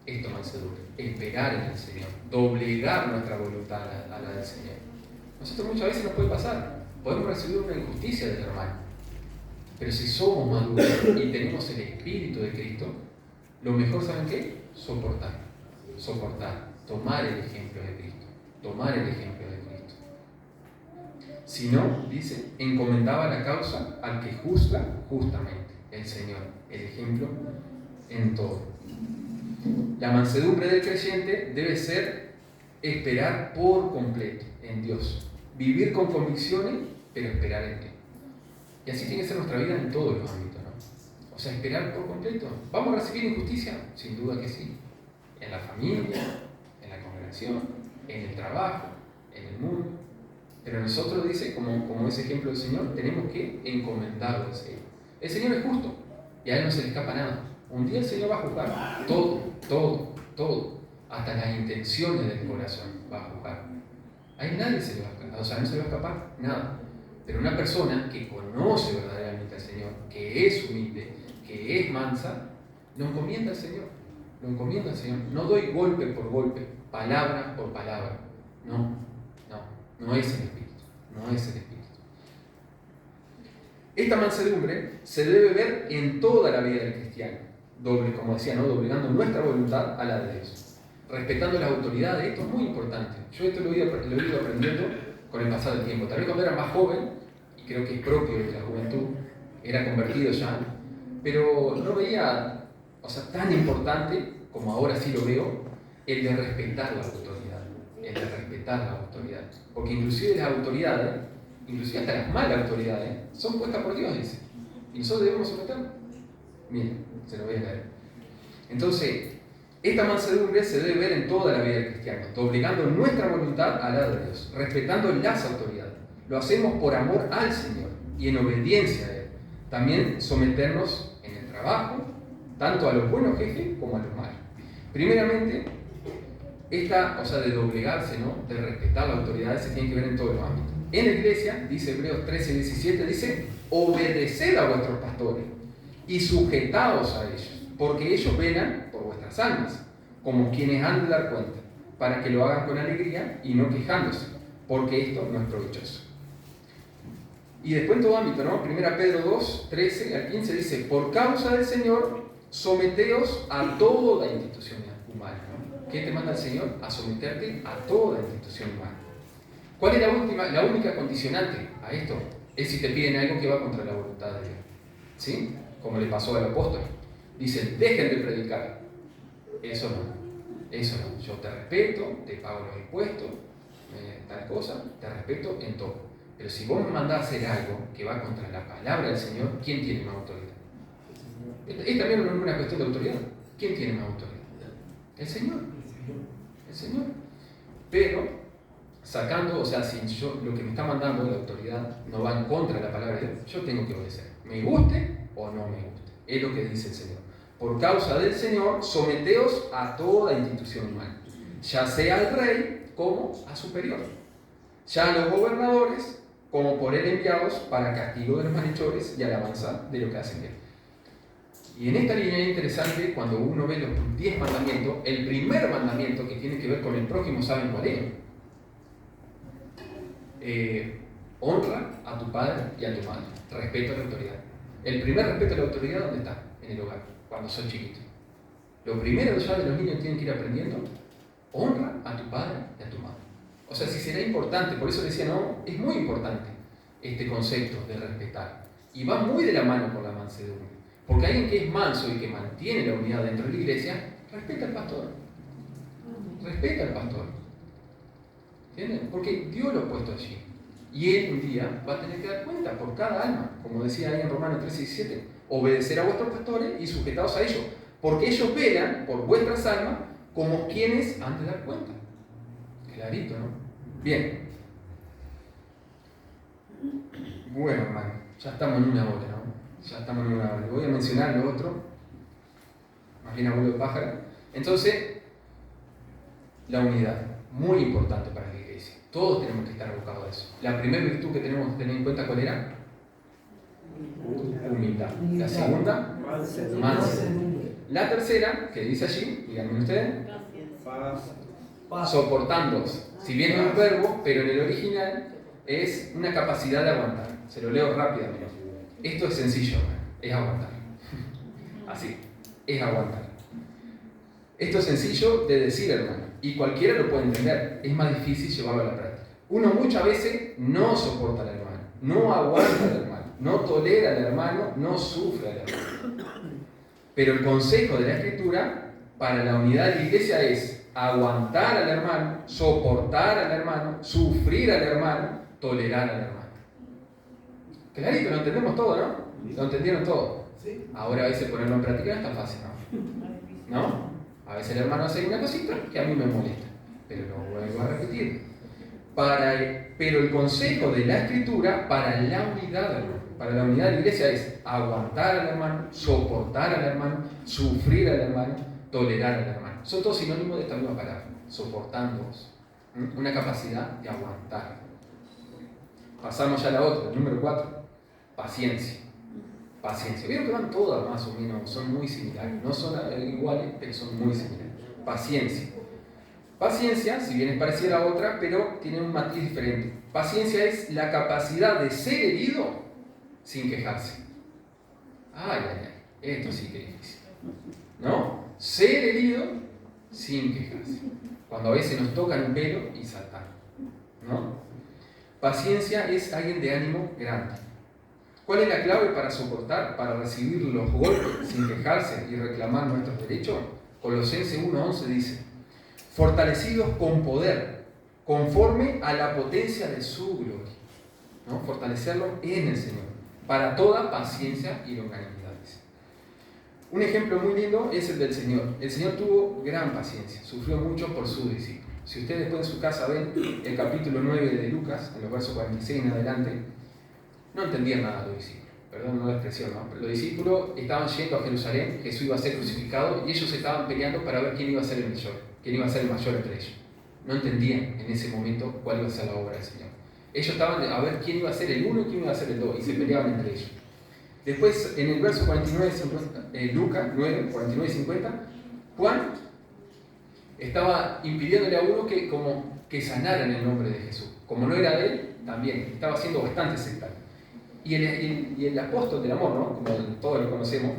Esto mansedumbre, esperar en el Señor, doblegar nuestra voluntad a la del Señor. Nosotros muchas veces nos puede pasar, podemos recibir una injusticia del hermano, pero si somos maduros y tenemos el Espíritu de Cristo, lo mejor, ¿saben qué? Soportar, tomar el ejemplo de Cristo, Si no, dice, encomendaba la causa al que juzga justamente, el Señor, el ejemplo en todo. La mansedumbre del creyente debe ser esperar por completo en Dios, vivir con convicciones, pero esperar en Él. Y así tiene que ser nuestra vida en todos los ámbitos, ¿no? O sea, esperar por completo. ¿Vamos a recibir injusticia? Sin duda que sí. En la familia, en la congregación, en el trabajo, en el mundo. Pero nosotros, dice, como ese ejemplo del Señor, tenemos que encomendarlo al Señor. El Señor es justo y a Él no se le escapa nada. Un día el Señor va a juzgar todo, hasta las intenciones del corazón va a juzgar. A Él nadie se le va a escapar, o sea, no se le va a escapar nada. Pero una persona que conoce verdaderamente al Señor, que es humilde, que es mansa, lo encomienda al Señor. No doy golpe por golpe, palabra por palabra. No es el Espíritu. Esta mansedumbre se debe ver en toda la vida del cristiano, como decía, ¿no?, doblegando nuestra voluntad a la de Dios. respetando las autoridades. Esto es muy importante. Yo esto lo he ido aprendiendo con el pasar del tiempo. También cuando era más joven, y creo que es propio de la juventud, era convertido ya, pero no veía, tan importante como ahora sí lo veo, el de respetar la autoridad. El de respetar la autoridad. Porque inclusive las autoridades, inclusive hasta las malas autoridades, son puestas por Dios, dice. Y nosotros debemos someternos. Miren, se lo voy a leer. Entonces, esta mansedumbre se debe ver en toda la vida del cristiano, doblegando nuestra voluntad a la de Dios, respetando las autoridades. Lo hacemos por amor al Señor y en obediencia a Él. También someternos en el trabajo, tanto a los buenos jefes como a los malos. Primeramente, esta, de doblegarse, ¿no? De respetar la autoridad, se tiene que ver en todos los ámbitos. En la iglesia, dice Hebreos 13:17, dice: obedeced a vuestros pastores y sujetaos a ellos, porque ellos velan por vuestras almas, como quienes han de dar cuenta, para que lo hagan con alegría y no quejándose, porque esto no es provechoso. Y después en todo ámbito, ¿no? 1 Pedro 2, 13 al 15 dice: por causa del Señor, someteos a toda institución humana. ¿No? ¿Qué te manda el Señor? A someterte a toda institución humana. ¿Cuál es la única condicionante a esto? Es si te piden algo que va contra la voluntad de Dios. ¿Sí? Como le pasó al apóstol. Dicen: dejen de predicar. Eso no. Yo te respeto, te pago los impuestos, tal cosa, te respeto en todo. Pero si vos me mandás a hacer algo que va contra la palabra del Señor, ¿quién tiene más autoridad? Es también una cuestión de autoridad. ¿Quién tiene más autoridad? El Señor. El Señor. Pero, sacando, si lo que me está mandando la autoridad no va en contra de la palabra de Dios, yo tengo que obedecer. Me guste o no me guste. Es lo que dice el Señor. Por causa del Señor, someteos a toda institución humana, ya sea al rey como a superior, ya a los gobernadores como por él enviados para castigo de los malhechores y alabanza de lo que hacen bien. Y en esta línea es interesante cuando uno ve los 10 mandamientos, el primer mandamiento que tiene que ver con el prójimo, ¿saben cuál es? Honra a tu padre y a tu madre, respeto a la autoridad. El primer respeto a la autoridad, ¿dónde está? En el hogar, cuando son chiquitos. Lo primero ya de los niños tienen que ir aprendiendo: honra a tu padre y a tu madre. Si será importante, por eso decía, no, es muy importante este concepto de respetar. Y va muy de la mano con la mansedumbre. Porque alguien que es manso y que mantiene la unidad dentro de la iglesia, respeta al pastor. Respeta al pastor. ¿Entienden? Porque Dios lo ha puesto allí. Y él un día va a tener que dar cuenta por cada alma. Como decía ahí en Romanos 13:17, obedecer a vuestros pastores y sujetaos a ellos. Porque ellos velan por vuestras almas como quienes han de dar cuenta. Clarito, ¿no? Bien. Bueno, hermano, ya estamos en una hora, ¿no? Ya estamos en una hora. Voy a mencionar lo otro. Más bien abuelo de pájaro. Entonces, la unidad. Muy importante para la iglesia. Todos tenemos que estar abocados a eso. La primera virtud que tenemos que tener en cuenta, ¿cuál era? Humildad. La segunda, mansedumbre. La tercera, que dice allí, díganme ustedes, soportándoos. Si bien es un verbo, pero en el original es una capacidad de aguantar. Se lo leo rápidamente. Esto es sencillo, es aguantar. Así, es aguantar. Esto es sencillo de decir, hermano, y cualquiera lo puede entender. Es más difícil llevarlo a la práctica. Uno muchas veces no soporta al hermano, no aguanta al hermano, no tolera al hermano, no sufre al hermano. Pero el consejo de la Escritura para la unidad de la iglesia es aguantar al hermano, soportar al hermano, sufrir al hermano, tolerar al hermano. Clarito, lo entendemos todo, ¿no? ¿Lo entendieron todo? Ahora a veces ponerlo en práctica no es tan fácil, ¿no? ¿No? A veces el hermano hace una cosita que a mí me molesta, pero lo vuelvo a repetir. Pero el consejo de la Escritura para la unidad, para la unidad de la iglesia es aguantar al hermano, soportar al hermano, sufrir al hermano, tolerar al hermano. Son todos sinónimos de esta misma palabra, soportándoos. Una capacidad de aguantar. Pasamos ya a la otra, el número 4, paciencia. Paciencia. Vieron que van todas más o menos, son muy similares. No son iguales, pero son muy similares. Paciencia. Paciencia, si bien es parecida a la otra, pero tiene un matiz diferente. Paciencia es la capacidad de ser herido sin quejarse. Ay, esto sí que es difícil. ¿No? Ser herido sin quejarse. Cuando a veces nos tocan un pelo y saltar, ¿no? Paciencia es alguien de ánimo grande. ¿Cuál es la clave para soportar, para recibir los golpes sin quejarse y reclamar nuestros derechos? Colosenses 1:11 dice: fortalecidos con poder, conforme a la potencia de su gloria, ¿no? Fortalecerlo en el Señor, para toda paciencia y longanimidad. Un ejemplo muy lindo es el del Señor. El Señor tuvo gran paciencia, sufrió mucho por sus discípulos. Si ustedes después en su casa ven el capítulo 9 de Lucas, en los versos 46 en adelante, no entendían nada los discípulos. Perdón la expresión, ¿no? Pero los discípulos estaban yendo a Jerusalén, Jesús iba a ser crucificado y ellos estaban peleando para ver quién iba a ser el mayor, quién iba a ser el mayor entre ellos. No entendían en ese momento cuál iba a ser la obra del Señor. Ellos estaban a ver quién iba a ser el uno y quién iba a ser el dos, y se peleaban entre ellos. Después, en el verso 49, 50, Lucas 9, 49 y 50, Juan estaba impidiéndole a uno que sanara en el nombre de Jesús. Como no era de él, también estaba siendo bastante sectario. Y el apóstol del amor, ¿no? Como todos lo conocemos,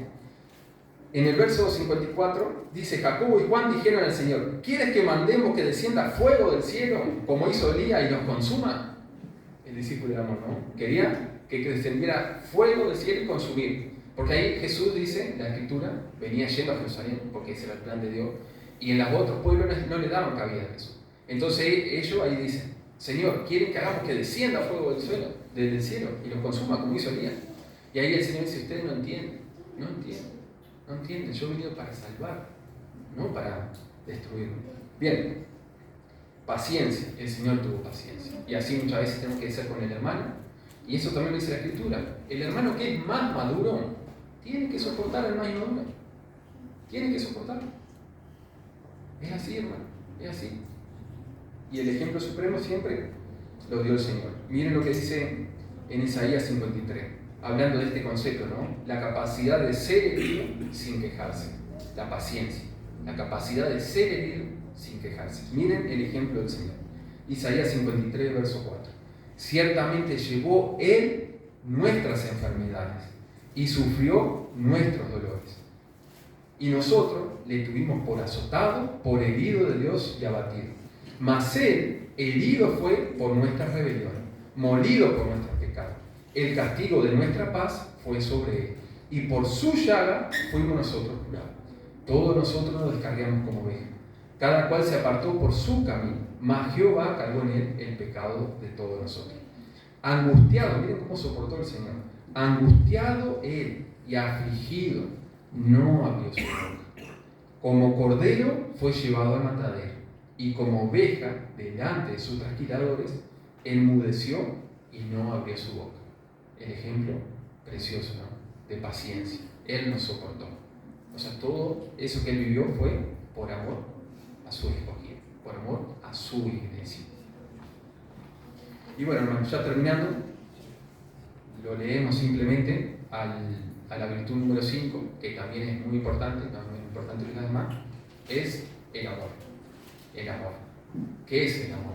en el verso 54 dice: Jacobo y Juan dijeron al Señor: ¿quieres que mandemos que descienda fuego del cielo como hizo Elías y los consuma? El discípulo del amor, ¿no? Quería que descendiera fuego del cielo y consumir. Porque ahí Jesús dice, la Escritura, venía yendo a Jerusalén, porque ese era el plan de Dios, y en los otros pueblos no le daban cabida a Jesús. Entonces ellos ahí dicen: Señor, ¿quieren que hagamos que descienda fuego del cielo y los consuma como hizo Elías? Y ahí el Señor dice: ustedes no entienden, yo he venido para salvar, no para destruir. Bien, paciencia, el Señor tuvo paciencia. Y así muchas veces tenemos que ser con el hermano. Y eso también lo dice la Escritura. El hermano que es más maduro tiene que soportar al más inmaduro. Tiene que soportarlo. Es así, hermano. Es así. Y el ejemplo supremo siempre lo dio el Señor. Miren lo que dice en Isaías 53, hablando de este concepto, ¿no? La capacidad de ser herido sin quejarse. La paciencia. La capacidad de ser herido sin quejarse. Miren el ejemplo del Señor. Isaías 53, verso 4. Ciertamente llevó Él nuestras enfermedades y sufrió nuestros dolores. Y nosotros le tuvimos por azotado, por herido de Dios y abatido. Mas Él herido fue por nuestras rebeliones, molido por nuestros pecados. El castigo de nuestra paz fue sobre Él, y por su llaga fuimos nosotros curados. Todos nosotros nos descargamos como ovejas, cada cual se apartó por su camino, mas Jehová cargó en Él el pecado de todos nosotros. Angustiado, miren cómo soportó el Señor. Angustiado Él y afligido, no abrió su boca. Como cordero fue llevado al matadero, y como oveja delante de sus trasquiladores, enmudeció y no abrió su boca. El ejemplo precioso, ¿no? De paciencia. Él nos soportó. O sea, todo eso que Él vivió fue por amor a su escogida, por amor a su iglesia. Y bueno, hermanos, ya terminando, lo leemos simplemente a la virtud número 5, que también es muy importante, no es muy importante que las demás, es el amor. El amor. ¿Qué es el amor?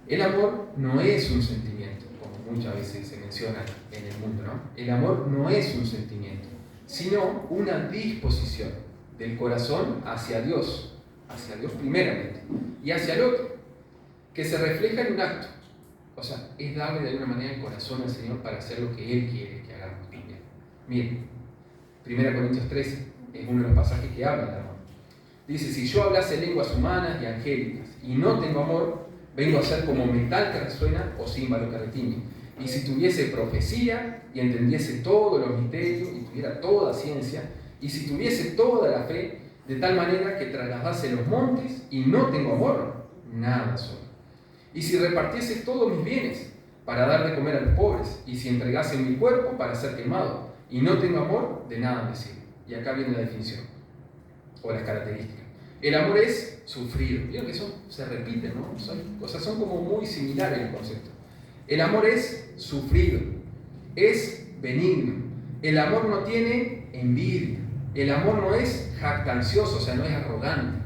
El amor no es un sentimiento, como muchas veces se menciona en el mundo, ¿no? El amor no es un sentimiento, sino una disposición del corazón hacia Dios primeramente, y hacia el otro, que se refleja en un acto. O sea, es darle de alguna manera el corazón al Señor para hacer lo que Él quiere que hagamos también. Miren, 1 Corintios 13 es uno de los pasajes que habla del amor. Dice: si yo hablase lenguas humanas y angélicas y no tengo amor, vengo a ser como metal que resuena o címbalo que retiñe. Y si tuviese profecía y entendiese todos los misterios y tuviera toda ciencia, y si tuviese toda la fe, de tal manera que trasladase los montes y no tengo amor, nada soy. Y si repartiese todos mis bienes para dar de comer a los pobres, y si entregase mi cuerpo para ser quemado, y no tengo amor, de nada me sirve. Y acá viene la definición, o las características. El amor es sufrido. Vieron que eso se repite, ¿no? Son como muy similares el concepto. El amor es sufrido, es benigno. El amor no tiene envidia. El amor no es jactancioso, o sea, no es arrogante.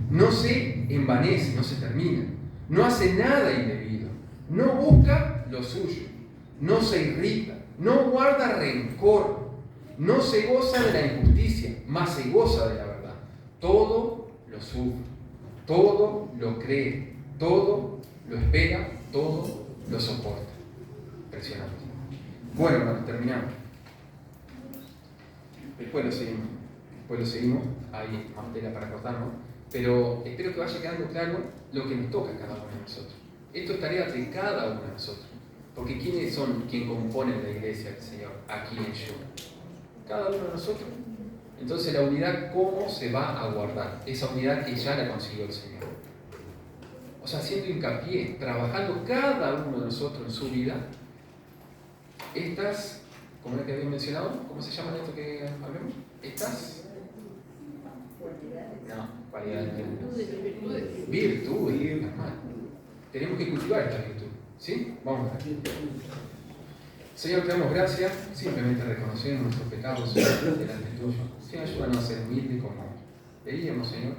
No se envanece, no se termina. No hace nada indebido, no busca lo suyo, no se irrita, no guarda rencor, no se goza de la injusticia, mas se goza de la verdad. Todo lo sufre, todo lo cree, todo lo espera, todo lo soporta. Impresionante. Bueno, hermanos, terminamos. Después lo seguimos, hay más tela para cortar, ¿no? Pero espero que vaya quedando claro lo que nos toca a cada uno de nosotros. Esto es tarea de cada uno de nosotros. Porque ¿quiénes son quien componen la iglesia del Señor aquí en Shu? Cada uno de nosotros. Entonces la unidad, ¿cómo se va a guardar? Esa unidad que ya la consiguió el Señor. O sea, haciendo hincapié, trabajando cada uno de nosotros en su vida, estas, como es que había mencionado, ¿cómo se llaman esto que hablamos? Estas cualidades. Virtudes. Tenemos que cultivar esta virtud. ¿Sí? Vamos a ver. Señor, te damos gracias, simplemente reconociendo nuestros pecados delante tuyo. Señor, ayúdanos a ser humildes como pedíamos, Señor.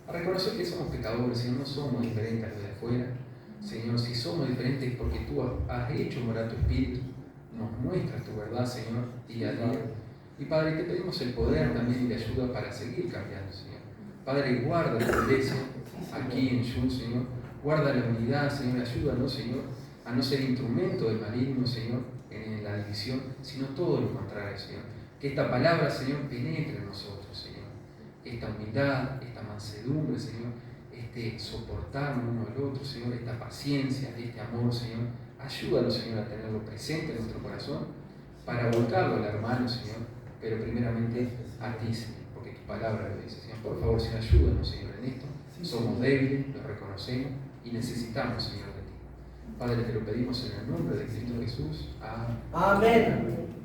A reconocer que somos pecadores, Señor, no somos diferentes a los de afuera. Señor, si somos diferentes es porque tú has hecho morar tu espíritu, nos muestras tu verdad, Señor, día a día. Y Padre, te pedimos el poder también y la ayuda para seguir cambiando, Señor. Padre, guarda tu iglesia aquí en Shu, Señor. Guarda la unidad, Señor. Ayúdanos, Señor, a no ser instrumento del maligno, Señor, en la división, sino todo lo contrario, Señor. Que esta palabra, Señor, penetre en nosotros, Señor. Esta humildad, esta mansedumbre, Señor, este soportarnos uno al otro, Señor, esta paciencia, este amor, Señor. Ayúdanos, Señor, a tenerlo presente en nuestro corazón para volcarlo al hermano, Señor, pero primeramente a ti, Señor, porque tu palabra lo dice, Señor. Por favor, Señor, ayúdanos, Señor, en esto. Somos débiles, lo reconocemos y necesitamos, Señor, de ti. Padre, te lo pedimos en el nombre de Cristo Jesús. Amén. Amén.